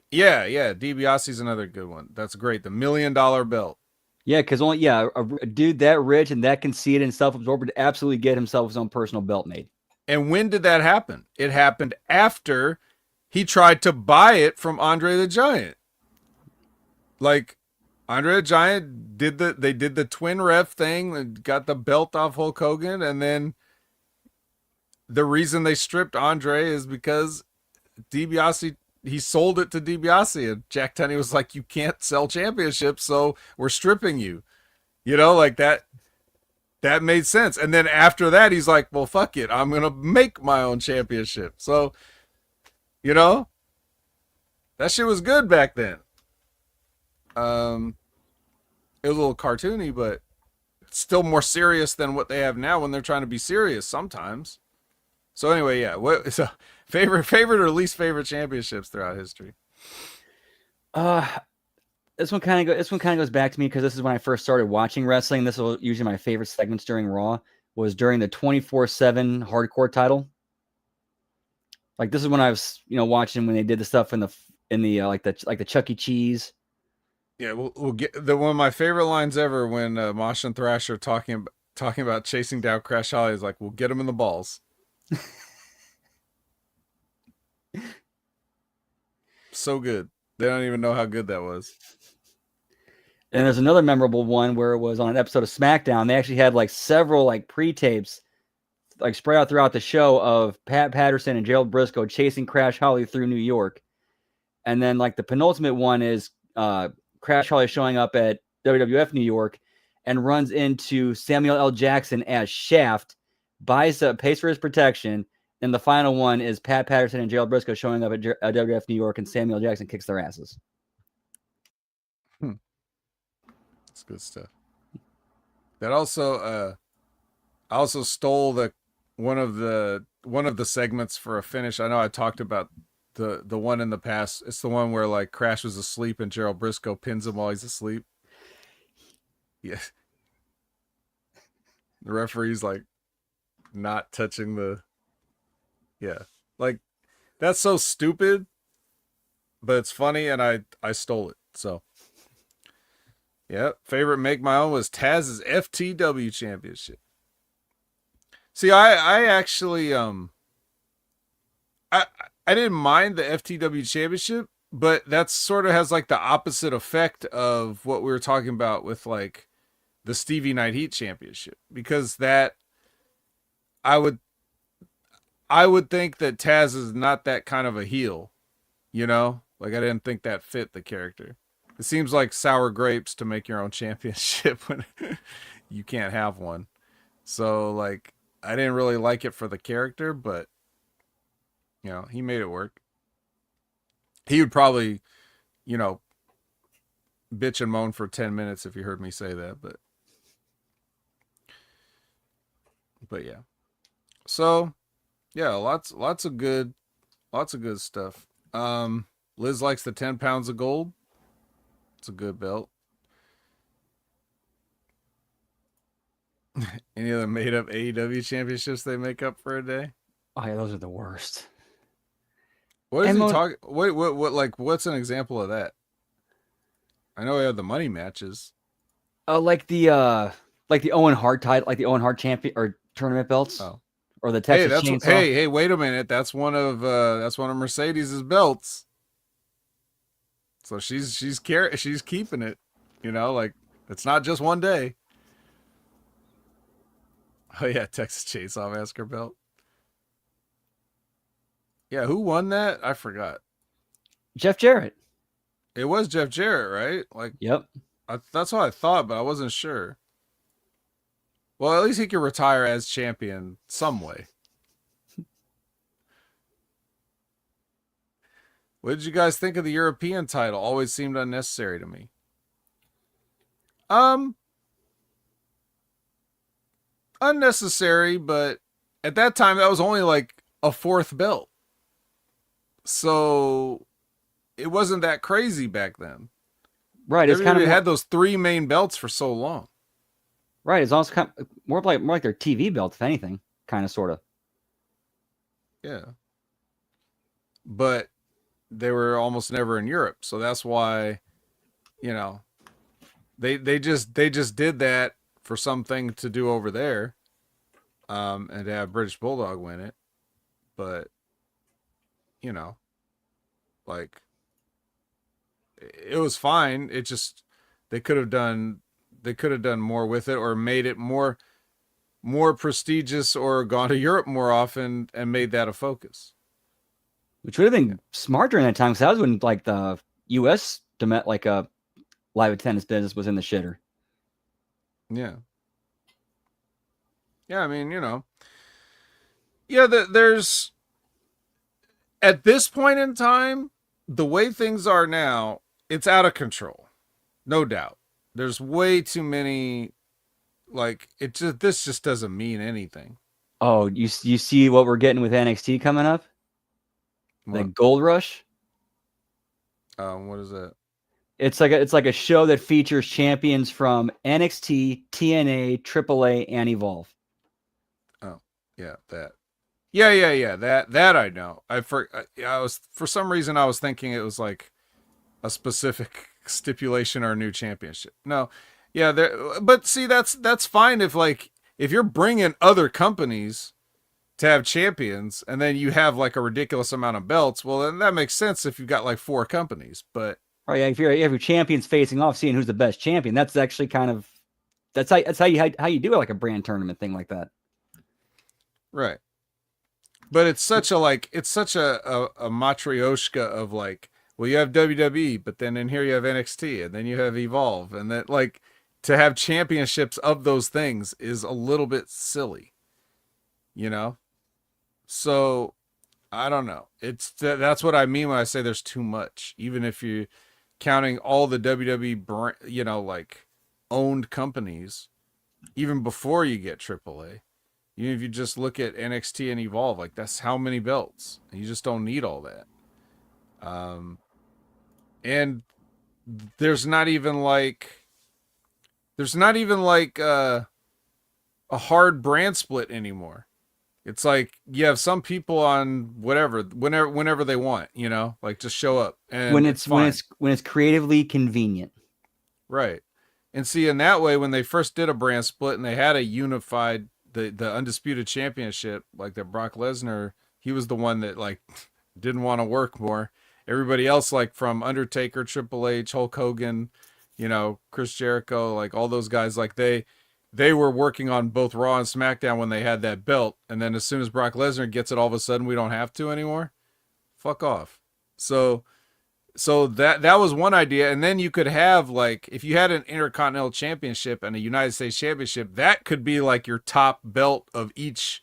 Yeah, yeah. DiBiase's another good one. That's great. The $1 million belt. Yeah, because only a dude that rich and that conceited and self-absorbed would absolutely get himself his own personal belt made. And when did that happen? It happened after he tried to buy it from Andre the Giant. Like Andre the Giant they did the twin ref thing and got the belt off Hulk Hogan, and then the reason they stripped Andre is because DiBiase he sold it to DiBiase, and Jack Tunney was like, "You can't sell championships, so we're stripping you." You know, like that. That made sense. And then after that, he's like, "Well, fuck it, I'm gonna make my own championship." So, you know, that shit was good back then. Um, it was a little cartoony, but it's still more serious than what they have now when they're trying to be serious sometimes. So anyway, yeah. What so favorite or least favorite championships throughout history? Uh this one kind of goes back to me because this is when I first started watching wrestling. This was usually my favorite segments during Raw was during the 24/7 hardcore title. Like this is when I was, watching when they did the stuff in the like the Chuck E. Cheese. Yeah, we'll get the one of my favorite lines ever when Mosh and Thrasher talking about chasing down Crash Holly is like, "We'll get him in the balls." So good. They don't even know how good that was. And there's another memorable one where it was on an episode of SmackDown. They actually had like several like pre-tapes like spread out throughout the show of Pat Patterson and Gerald Briscoe chasing Crash Holly through New York. And then like the penultimate one is Crash Holly showing up at WWF New York and runs into Samuel L. Jackson as Shaft, pays for his protection. And the final one is Pat Patterson and Gerald Briscoe showing up at WWF New York, and Samuel Jackson kicks their asses. That's good stuff. That also I also stole the one of the segments for a finish. I know I talked about the one in the past. It's the one where like Crash was asleep and Gerald Briscoe pins him while he's asleep. Yeah. The referee's like not touching the yeah. Like that's so stupid, but it's funny and I stole it. So yeah, favorite make my own was Taz's FTW championship. See, I actually I I didn't mind the FTW championship, but that sort of has like the opposite effect of what we were talking about with like the Stevie Night Heat championship, because that I would I would think that Taz is not that kind of a heel, you know? Like I didn't think that fit the character. It seems like sour grapes to make your own championship when you can't have one. So like I didn't really like it for the character, but he made it work. He would probably, you know, bitch and moan for 10 minutes if you heard me say that, but yeah. So, yeah, lots of good stuff. Liz likes the 10 pounds of gold. It's a good belt. Any of the made up AEW championships they make up for a day? Oh yeah, those are the worst. What is he talking? What? Like, what's an example of that? I know we have the money matches. Like the Owen Hart title, like the Owen Hart champion or tournament belts, Oh, or the Texas Chainsaw. Hey, wait a minute. That's one of Mercedes's belts. So she's keeping it. Like it's not just one day. Oh yeah, Texas Chainsaw Massacre belt. Yeah, who won that? I forgot. Jeff Jarrett. It was Jeff Jarrett, right? Like, yep. That's what I thought, but I wasn't sure. Well, at least he could retire as champion some way. What did you guys think of the European title? Always seemed unnecessary to me. Um, Unnecessary, but at that time that was only like a fourth belt. So it wasn't that crazy back then. Right. It's kind of WWE more had those three main belts for so long. right. It's also kind of more like their TV belt, if anything, kind of sort of. Yeah. But they were almost never in Europe. So that's why, you know, they just did that for something to do over there. And to have British Bulldog win it. But, you know, like it was fine. It just they could have done they could have done more with it or made it more prestigious or gone to Europe more often and made that a focus. Which would have been smart during that time because that was when like the U.S. like live attendance business was in the shitter. Yeah. Yeah, I mean, yeah, there's at this point in time, the way things are now, it's out of control. No doubt. There's way too many like it just this just doesn't mean anything. Oh, you see what we're getting with NXT coming up? The What Gold Rush. what is that? It's like a show that features champions from NXT, TNA, AAA, and Evolve. Oh, yeah, that. Yeah. That I know. I was for some reason I was thinking it was like a specific stipulation or a new championship. No, yeah, there. But see, that's fine if you're bringing other companies to have champions, and then you have like a ridiculous amount of belts. Well, then that makes sense if you've got like four companies. But Or yeah, if your champions facing off, seeing who's the best champion, that's actually kind of that's how you do it, like a brand tournament thing like that. right. But it's such a matryoshka of like, well, you have WWE, but then in here you have NXT, and then you have Evolve, and that like to have championships of those things is a little bit silly, you know. So I don't know. That's what I mean when I say there's too much. Even if you counting all the WWE brand, like owned companies, even before you get AAA. Even if you just look at NXT and Evolve, like that's how many belts. You just don't need all that. Um, and there's not even like a hard brand split anymore. It's like you have some people on whenever they want, like just show up and When it's it's when fine. it's when it's creatively convenient. Right. And see, in that way, when they first did a brand split and they had a unified the undisputed championship, like that Brock Lesnar, he was the one that like didn't want to work more. Everybody else, like from Undertaker, Triple H, Hulk Hogan, Chris Jericho, like all those guys, like they were working on both Raw and SmackDown when they had that belt. And then as soon as Brock Lesnar gets it, all of a sudden we don't have to anymore. Fuck off. So that was one idea, and then you could have like if you had an Intercontinental Championship and a United States Championship, that could be like your top belt of each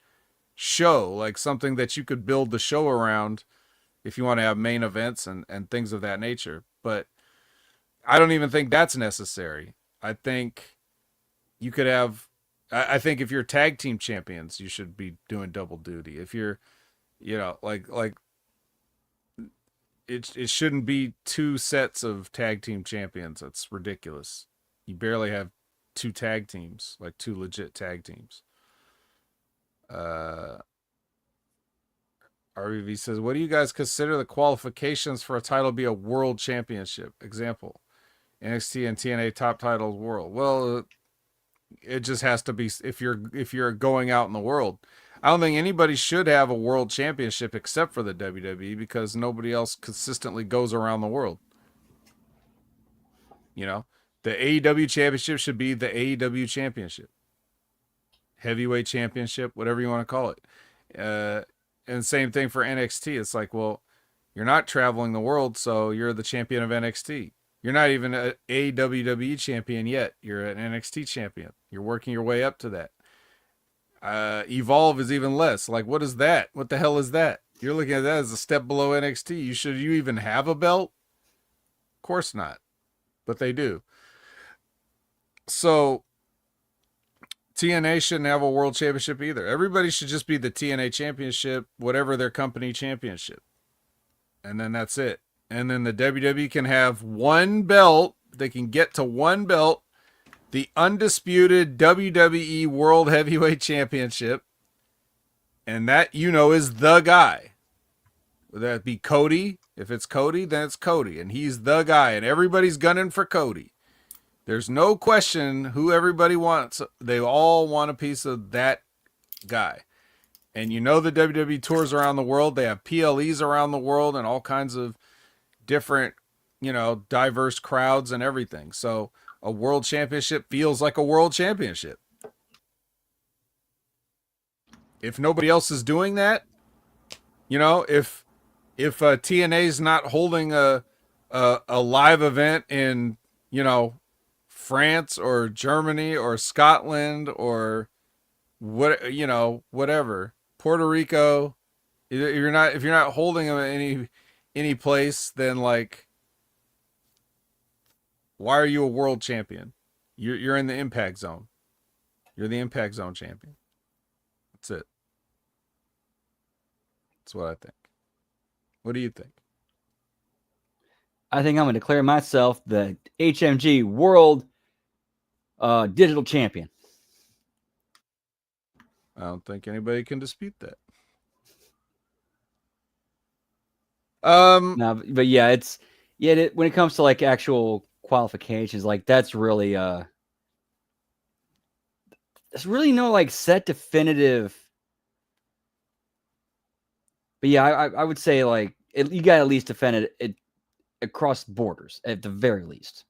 show, like something that you could build the show around if you want to have main events and things of that nature. But I don't even think that's necessary. I think you could have. I think if you're tag team champions, you should be doing double duty. If you're, like it shouldn't be two sets of tag team champions. That's ridiculous. You barely have two tag teams, like two legit tag teams. Uh, RVV says, "What do you guys consider the qualifications for a title to be a world championship? Example: NXT and TNA top titles world. Well, it just has to be if you're going out in the world. I don't think anybody should have a world championship except for the WWE because nobody else consistently goes around the world. The AEW championship should be the AEW championship, heavyweight championship, whatever you want to call it. And same thing for NXT. It's like, well, you're not traveling the world, so you're the champion of NXT. You're not even a WWE champion yet. You're an NXT champion. You're working your way up to that. Evolve is even less. Like, what is that? What the hell is that? You're looking at that as a step below NXT. You even have a belt? Of course not, but they do. So TNA shouldn't have a world championship either. Everybody should just be the TNA championship, whatever their company championship. And then that's it. And then the WWE can have one belt. They can get to one belt, the undisputed WWE World Heavyweight Championship. And that, is the guy. Would that be Cody? If it's Cody, then it's Cody. And he's the guy. And everybody's gunning for Cody. There's no question who everybody wants. They all want a piece of that guy. And the WWE tours around the world. They have PLEs around the world and all kinds of different, diverse crowds and everything. So a world championship feels like a world championship. If nobody else is doing that, if TNA's not holding a live event in, France or Germany or Scotland or whatever, Puerto Rico, if you're not holding them at any place, then like, why are you a world champion? You're in the Impact Zone. You're the Impact Zone champion. That's it. That's what I think. What do you think? I think I'm going to declare myself the HMG World Digital Champion. I don't think anybody can dispute that. No, but yeah, when it comes to like actual qualifications, like that's really there's really no like set definitive. But yeah, I would say like you got to at least defend it across borders at the very least.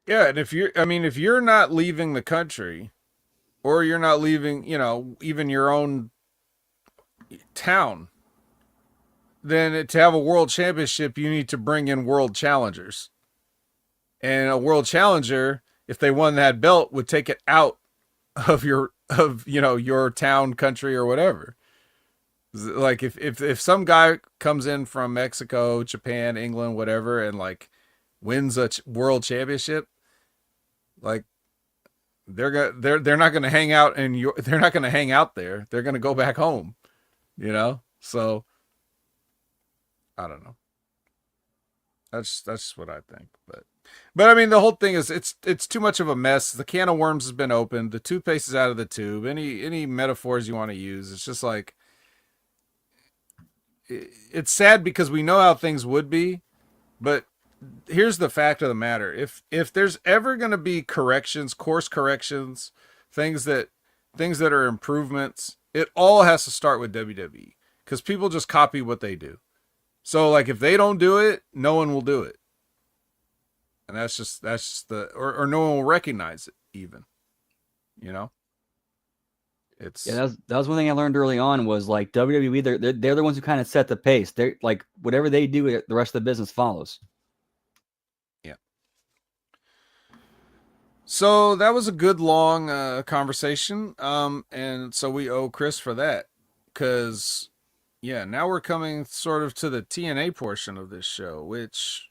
Yeah, and if you're not leaving the country, or you're not leaving, even your own town, then to have a world championship, you need to bring in world challengers. And a world challenger, if they won that belt, would take it out of your town, country, or whatever. Like if some guy comes in from Mexico, Japan, England, whatever, and like wins a world championship, like they're not going to hang out they're not going to hang out there. They're going to go back home, So I don't know. That's just what I think. But I mean, the whole thing is it's too much of a mess. The can of worms has been opened. The toothpaste is out of the tube. Any metaphors you want to use, it's just like, it's sad because we know how things would be, but here's the fact of the matter. If there's ever going to be corrections, course corrections, things that are improvements, it all has to start with WWE, because people just copy what they do. So like, if they don't do it, no one will do it. And that's just or no one will recognize it even, It's that was one thing I learned early on was like WWE, they're the ones who kind of set the pace. They're like, whatever they do, the rest of the business follows. Yeah. So that was a good long conversation. And so we owe Chris for that, because now we're coming sort of to the TNA portion of this show, which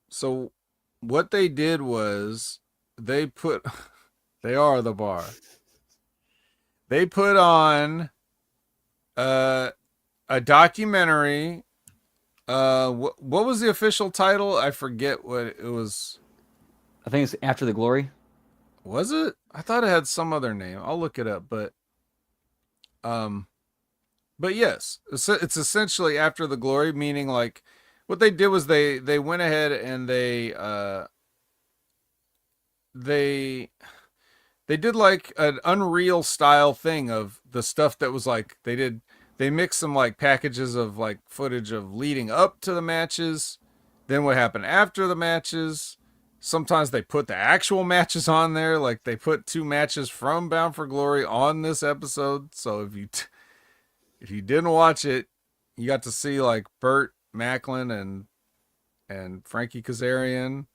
so what they did was they are the bar. They put on a documentary. What was the official title? I forget what it was. I think it's After the Glory. Was it? I thought it had some other name. I'll look it up, but yes, it's essentially After the Glory, meaning like what they did was they went ahead and they did like an Unreal style thing of the stuff that was like they mixed some like packages of like footage of leading up to the matches, then what happened after the matches. Sometimes they put the actual matches on there, like they put 2 matches from Bound for Glory on this episode. So if you didn't watch it, you got to see like Burt Macklin and Frankie Kazarian,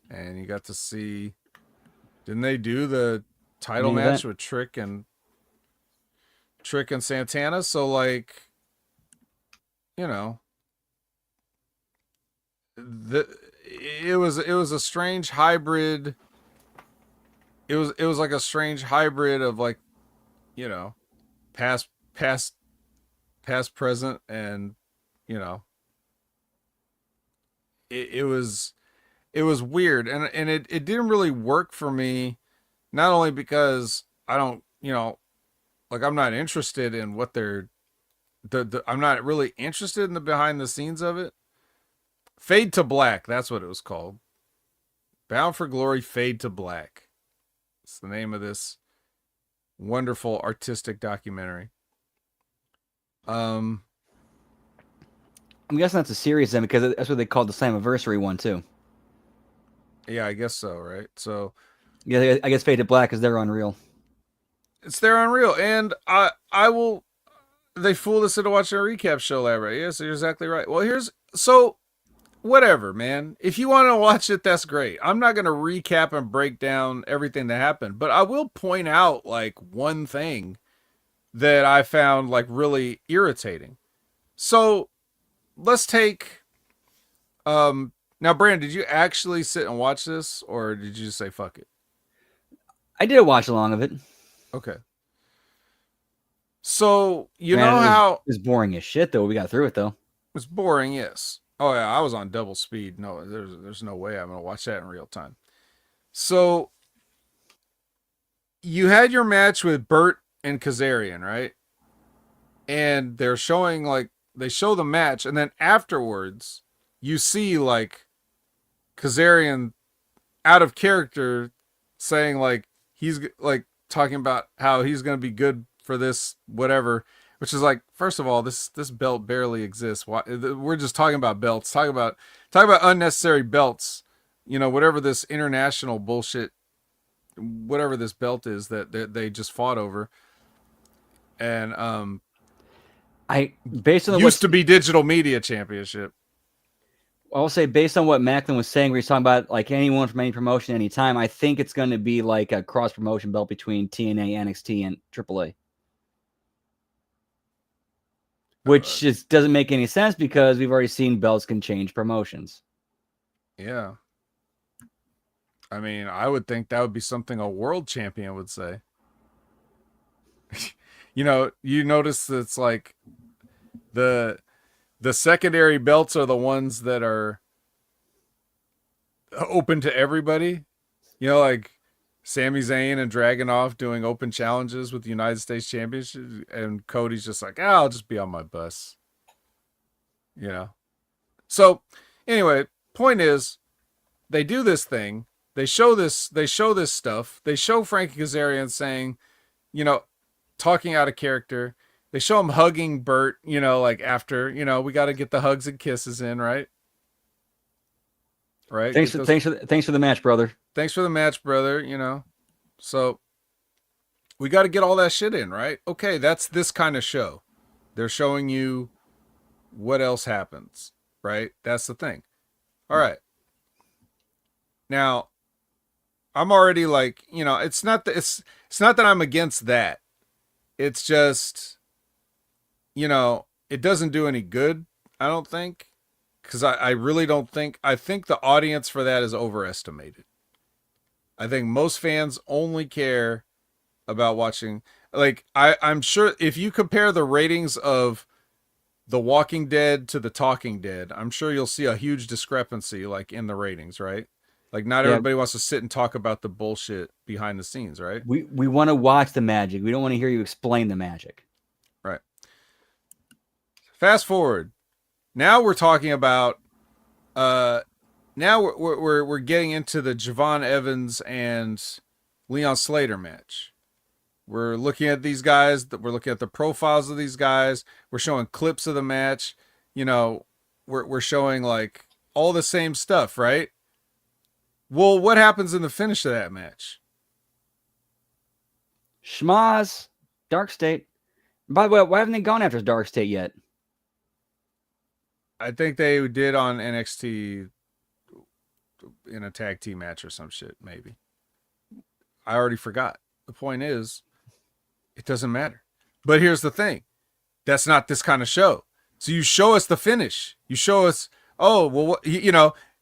and you got to see. Didn't they do the title match with Trick and? Trick and Santana. So like, you know, the it was a strange hybrid. It was like a strange hybrid of like, you know, past past present, and you know, it was it was weird, and it didn't really work for me. Not only because I don't, like I'm not interested in what they're I'm not really interested in the behind the scenes of it. Fade to Black, that's what it was called. Bound for Glory Fade to Black. It's the name of this wonderful artistic documentary. Um I'm guessing that's a series then, because that's what they called the Slammiversary one too. yeah, I guess so, right? So Yeah, I guess Faded Black is they're Unreal. it's there on Real, and I will. They fooled us into watching a recap show last night. Yes, you're exactly right. Well, here's so whatever, man. If you want to watch it, that's great. I'm not going to recap and break down everything that happened, but I will point out like one thing that I found like really irritating. So let's take now, Brandon, did you actually sit and watch this, or did you just say fuck it? I did a watch along of it. Okay. So you Man, know how it was boring as shit though. We got through it though. it's boring, yes. Oh yeah, I was on double speed. No, there's no way I'm gonna watch that in real time. So you had your match with Burt and Kazarian, right? And they're showing like they show the match, and then afterwards you see like Kazarian out of character saying like he's like talking about how he's gonna be good for this whatever, which is like, first of all, this belt barely exists. Why we're just talking about belts? Talk about unnecessary belts. You know, whatever this international bullshit, whatever this belt is that they just fought over, and I based on used to be Digital Media Championship. I'll say based on what Macklin was saying, where he's talking about like anyone from any promotion, anytime. I think it's going to be like a cross promotion belt between TNA, NXT, and AAA, which just doesn't make any sense because we've already seen belts can change promotions. Yeah. I mean, I would think that would be something a world champion would say. You know, you notice it's like the secondary belts are the ones that are open to everybody. You know, like Sami Zayn and Dragunov doing open challenges with the United States Championship, and Cody's just like, I'll just be on my bus. You know. So, anyway, point is, they do this thing. They show this. They show this stuff. They show Frankie Kazarian saying, you know, talking out of character. They show him hugging Burt, you know, like after, you know, we got to get the hugs and kisses in, right? Right. Thanks for the match, brother. Thanks for the match, brother. You know, so we got to get all that shit in, right? Okay, that's this kind of show. They're showing you what else happens, right? That's the thing. All right. Now, I'm already like, you know, it's not that I'm against that. It's just, you know, it doesn't do any good, I don't think. Because I really don't think, I think the audience for that is overestimated. I think most fans only care about watching, like, I'm sure if you compare the ratings of The Walking Dead to The Talking Dead, I'm sure you'll see a huge discrepancy, like, in the ratings, right? Like, not everybody wants to sit and talk about the bullshit behind the scenes, right? We want to watch the magic. We don't want to hear you explain the magic. Right. Fast forward. Now we're talking about now we're getting into the Javon Evans and Leon Slater match. We're looking at these guys, we're looking at the profiles of these guys, we're showing clips of the match, you know, we're showing like all the same stuff, right? Well, what happens in the finish of that match? Schmaz, Dark State. By the way, why haven't they gone after Dark State yet? I think they did on NXT in a tag team match or some shit, maybe. I already forgot. The point is, it doesn't matter. But here's the thing. That's not this kind of show. So you show us the finish. You show us, oh, well,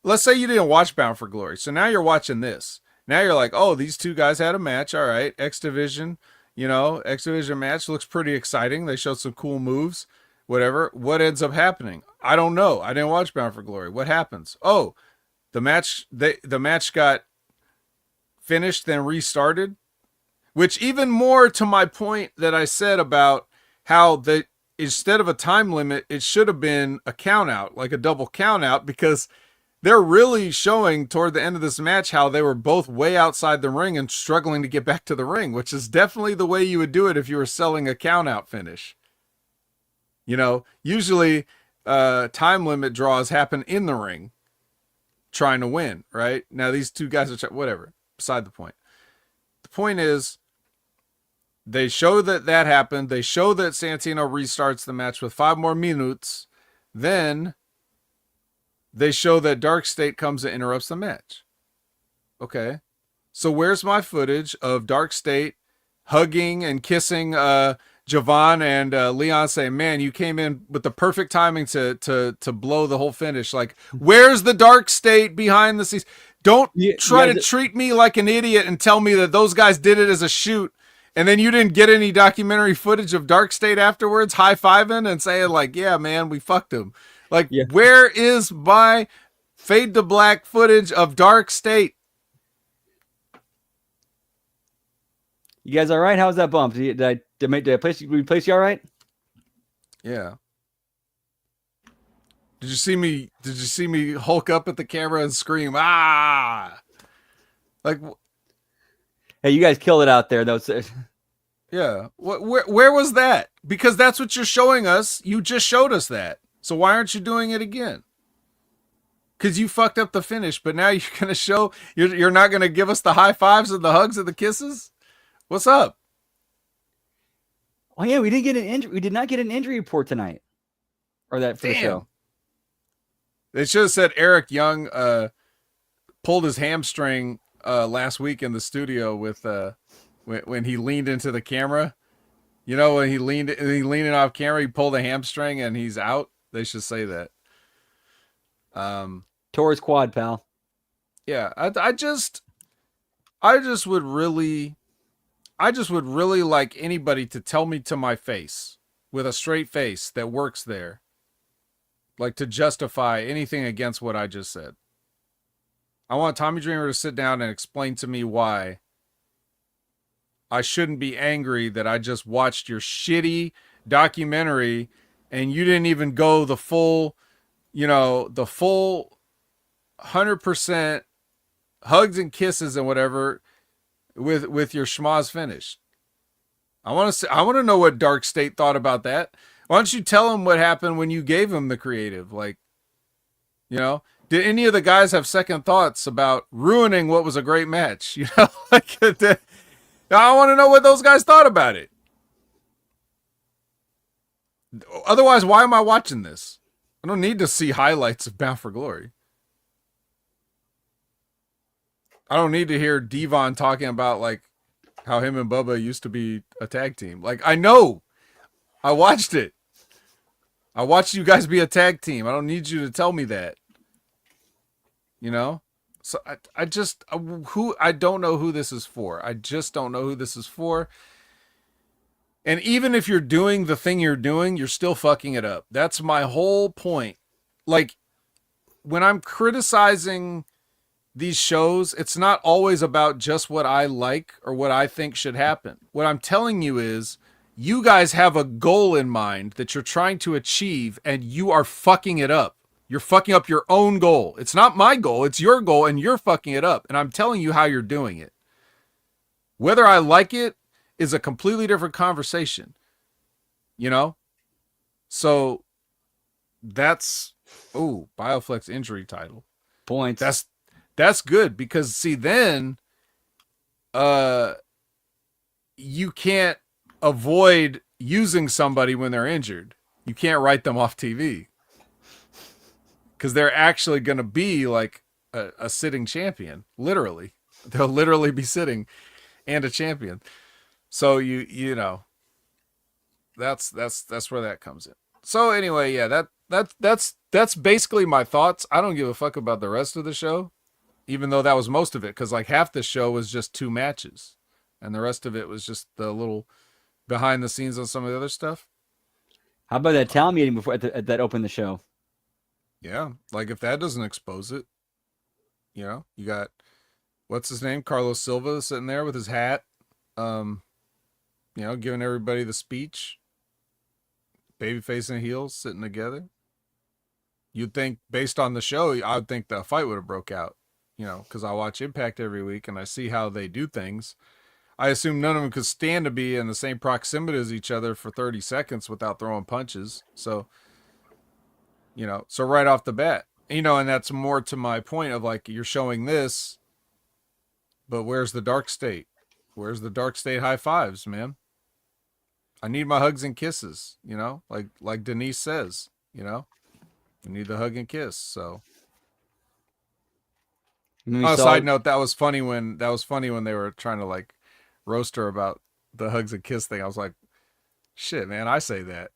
let's say you didn't watch Bound for Glory. So now you're watching this. Now you're like, oh, these two guys had a match. All right. X Division match looks pretty exciting. They showed some cool moves, whatever. What ends up happening? I don't know. I didn't watch Bound for Glory. What happens? Oh, the match got finished, then restarted, which even more to my point that I said about how instead of a time limit, it should have been a count out, like a double count out, because they're really showing toward the end of this match how they were both way outside the ring and struggling to get back to the ring, which is definitely the way you would do it if you were selling a count out finish. Usually time limit draws happen in the ring trying to win, right? Now these two guys are whatever, beside the point. The point is, they show that happened. They show that Santino restarts the match with 5 more minutes. Then they show that Dark State comes and interrupts the match. Okay. So where's my footage of Dark State hugging and kissing Javon and Leon, saying, man, you came in with the perfect timing to blow the whole finish. Like, where's the Dark State behind the scenes? Don't try to treat me like an idiot and tell me that those guys did it as a shoot. And then you didn't get any documentary footage of Dark State afterwards, high-fiving and saying, like, yeah, man, we fucked him. Like, where is my fade to black footage of Dark State? You guys all right? How's that bump? Did I place you all right? Yeah. Did you see me hulk up at the camera and scream, ah? Like, hey, you guys killed it out there, though. Yeah. Where was that? Because that's what you're showing us. You just showed us that. So why aren't you doing it again? Because you fucked up the finish, but now you're gonna show you're not gonna give us the high fives and the hugs and the kisses. What's up? Oh yeah, we didn't get an injury. We did not get an injury report tonight, or that for the show. They should have said Eric Young pulled his hamstring last week in the studio with when he leaned into the camera. When he leaned off camera, he pulled a hamstring and he's out. They should say that. Tore his quad, pal. Yeah, I just would really like anybody to tell me to my face with a straight face that works there, like, to justify anything against what I just said. I want Tommy Dreamer to sit down and explain to me why I shouldn't be angry that I just watched your shitty documentary and you didn't even go the full 100% hugs and kisses and whatever with your schmoz finish. I want to know what Dark State thought about that. Why don't you tell him what happened when you gave him the creative? Like, did any of the guys have second thoughts about ruining what was a great match? Like, I want to know what those guys thought about it. Otherwise, why am I watching this? I don't need to see highlights of Bound for Glory. I don't need to hear Devon talking about, like, how him and Bubba used to be a tag team. Like, I know. I watched it. I watched you guys be a tag team. I don't need you to tell me that. So I don't know who this is for. I just don't know who this is for. And even if you're doing the thing you're doing, you're still fucking it up. That's my whole point. Like, when I'm criticizing these shows, it's not always about just what I like or what I think should happen. What I'm telling you is, you guys have a goal in mind that you're trying to achieve, and you are fucking it up. You're fucking up your own goal. It's not my goal. It's your goal, and you're fucking it up. And I'm telling you how you're doing it. Whether I like it is a completely different conversation. So that's, Bioflex injury title. Points. That's good, because see, then you can't avoid using somebody when they're injured. You can't write them off TV, because they're actually going to be like a sitting champion. Literally, they'll literally be sitting and a champion. So that's where that comes in. So anyway, yeah, that's basically my thoughts. I don't give a fuck about the rest of the show, even though that was most of it, because like half the show was just 2 matches, and the rest of it was just the little behind the scenes on some of the other stuff. How about that talent meeting before that opened the show? Yeah, like if that doesn't expose it, you got what's his name, Carlos Silva, sitting there with his hat, um, giving everybody the speech. Babyface and heels sitting together. You'd think, based on the show, I would think the fight would have broke out. Because I watch Impact every week and I see how they do things. I assume none of them could stand to be in the same proximity as each other for 30 seconds without throwing punches. So, so right off the bat, and that's more to my point of like, you're showing this, but where's the dark state? Where's the dark state high fives, man? I need my hugs and kisses, like Denise says, we need the hug and kiss. So on a side note, that was funny when they were trying to like roast her about the hugs and kiss thing. I was like, shit, man, I say that.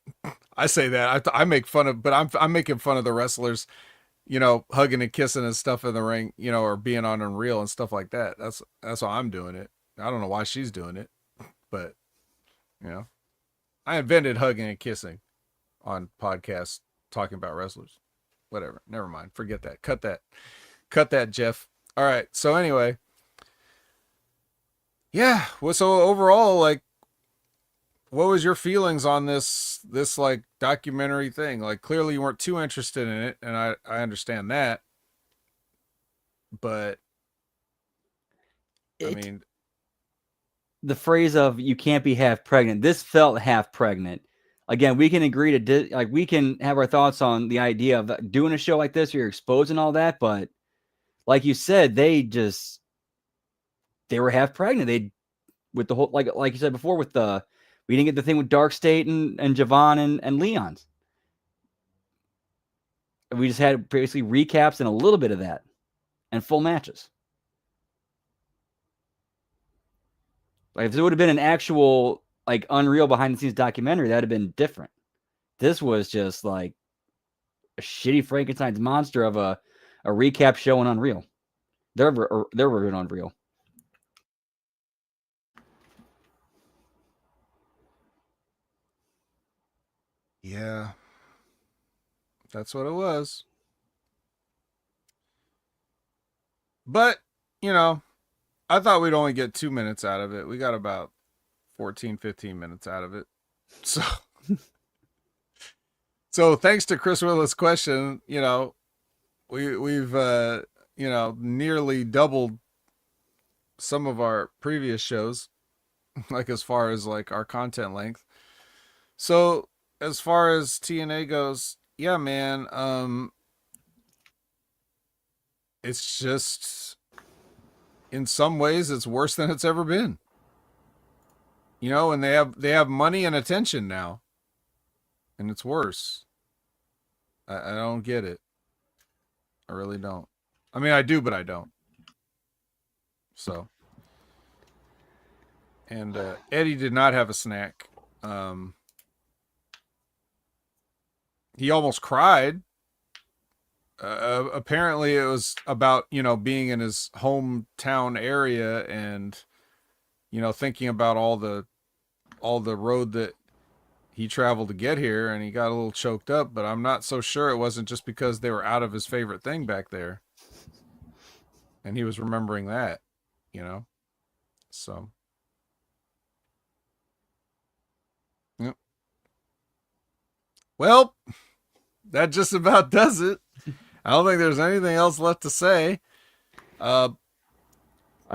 I say that. I make fun of, but I'm making fun of the wrestlers, hugging and kissing and stuff in the ring, or being on Unreal and stuff like that. That's why I'm doing it. I don't know why she's doing it, but I invented hugging and kissing on podcasts talking about wrestlers. Whatever. Never mind. Forget that. Cut that. Cut that, Jeff. All right. So anyway, yeah. Well, so overall, like, what was your feelings on this like documentary thing? Like, clearly you weren't too interested in it, and I understand that. But I mean, the phrase of "you can't be half pregnant." This felt half pregnant. Again, we can agree to we can have our thoughts on the idea of doing a show like this where you're exposing all that, but like you said, they were half pregnant. They with the whole like you said before with we didn't get the thing with Dark State and Javon and Leon's. We just had basically recaps and a little bit of that and full matches. Like if it would have been an actual like Unreal behind the scenes documentary, that'd have been different. This was just like a shitty Frankenstein's monster of a recap show on Unreal. Their version on Unreal. Yeah, that's what it was. But, I thought we'd only get 2 minutes out of it. We got about 14, 15 minutes out of it. So, thanks to Chris Willis' question, we've nearly doubled some of our previous shows, like as far as like our content length. So as far as TNA goes, yeah, man, it's just in some ways it's worse than it's ever been. And they have money and attention now, and it's worse. I don't get it. I really don't. I mean, I do, but I don't. So, and Eddie did not have a snack. He almost cried. Apparently, it was about being in his hometown area and thinking about all the road that he traveled to get here, and he got a little choked up. But I'm not so sure it wasn't just because they were out of his favorite thing back there, and he was remembering that, So, yep. Well, that just about does it. I don't think there's anything else left to say. I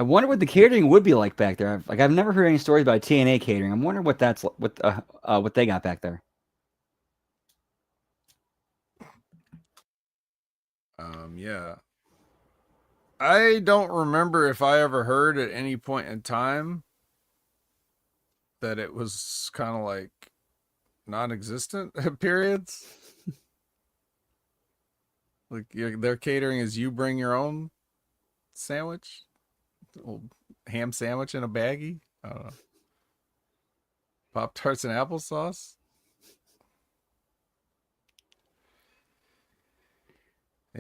wonder what the catering would be like back there. I've never heard any stories about TNA catering. I'm wondering what that's what they got back there. Yeah. I don't remember if I ever heard at any point in time that it was kind of like non-existent at periods. Like their catering is you bring your own sandwich, little ham sandwich in a baggie. I don't know. Pop-Tarts and applesauce.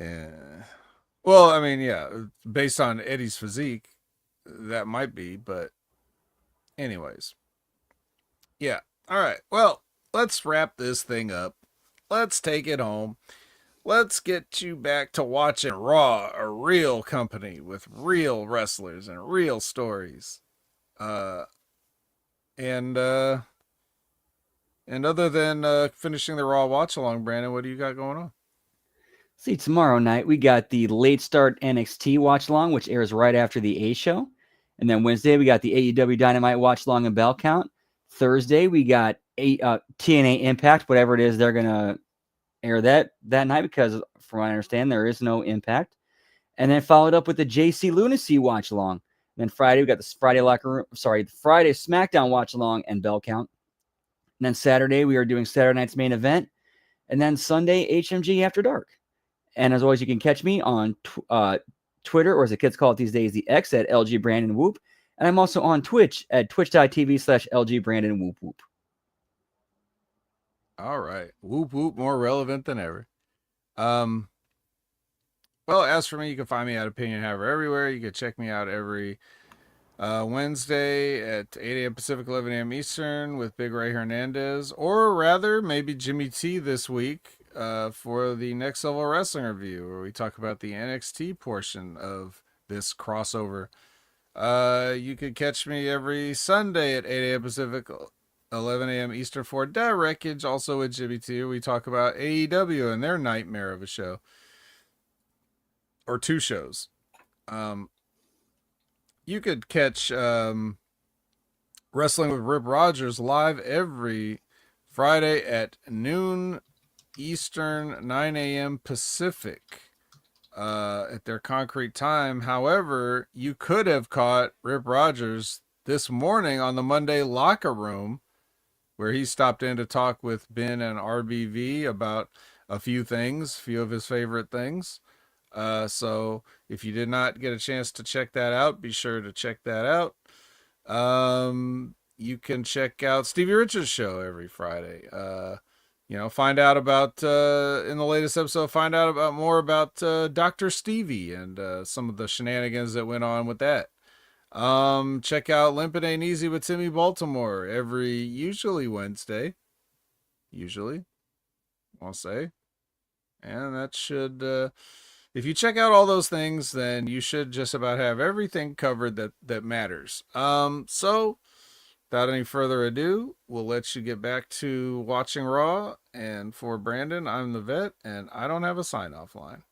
Yeah. Well, I mean, yeah, based on Eddie's physique, that might be, but anyways. Yeah. All right. Well, let's wrap this thing up. Let's take it home. Let's get you back to watching Raw, a real company with real wrestlers and real stories. Uh and uh and other than finishing the Raw watch along, Brandon, what do you got going on? See, tomorrow night we got the late start NXT watch along, which airs right after the A show. And then Wednesday we got the AEW Dynamite watch along and bell count. Thursday we got TNA Impact, whatever it is they're gonna air that night, because from what I understand there is no Impact. And then followed up with the JC Lunacy watch along. Then Friday we got the Friday SmackDown watch along and bell count. And then Saturday we are doing Saturday night's main event. And then Sunday HMG After Dark. And as always, you can catch me on Twitter, or as the kids call it these days, the X at LG Brandon Whoop. And I'm also on Twitch at twitch.tv/LG Brandon Whoop Whoop. All right. Whoop whoop, more relevant than ever. Um well, as for me, you can find me at Opinion Haver everywhere. You can check me out every Wednesday at 8 a.m. Pacific, 11 a.m. Eastern with Big Ray Hernandez, or rather, maybe Jimmy T this week for the Next Level Wrestling review, where we talk about the NXT portion of this crossover. You can catch me every Sunday at 8 a.m. Pacific, 11 a.m. Eastern for Directage, also with Jimmy T. We talk about AEW and their nightmare of a show, or two shows. You could catch Wrestling with Rip Rogers live every Friday at noon Eastern, 9 a.m. Pacific at their concrete time. However, you could have caught Rip Rogers this morning on the Monday Locker Room, where he stopped in to talk with Ben and RBV about a few things, a few of his favorite things. So if you did not get a chance to check that out, be sure to check that out. You can check out Stevie Richards' show every Friday. Find out about in the latest episode. Find out about more about Dr. Stevie and some of the shenanigans that went on with that. Check out Limpin' Ain't Easy with Timmy Baltimore every usually Wednesday. Usually, I'll say, and that should. If you check out all those things, then you should just about have everything covered that matters. So without any further ado, we'll let you get back to watching Raw. And for Brandon, I'm the vet, and I don't have a sign-off line.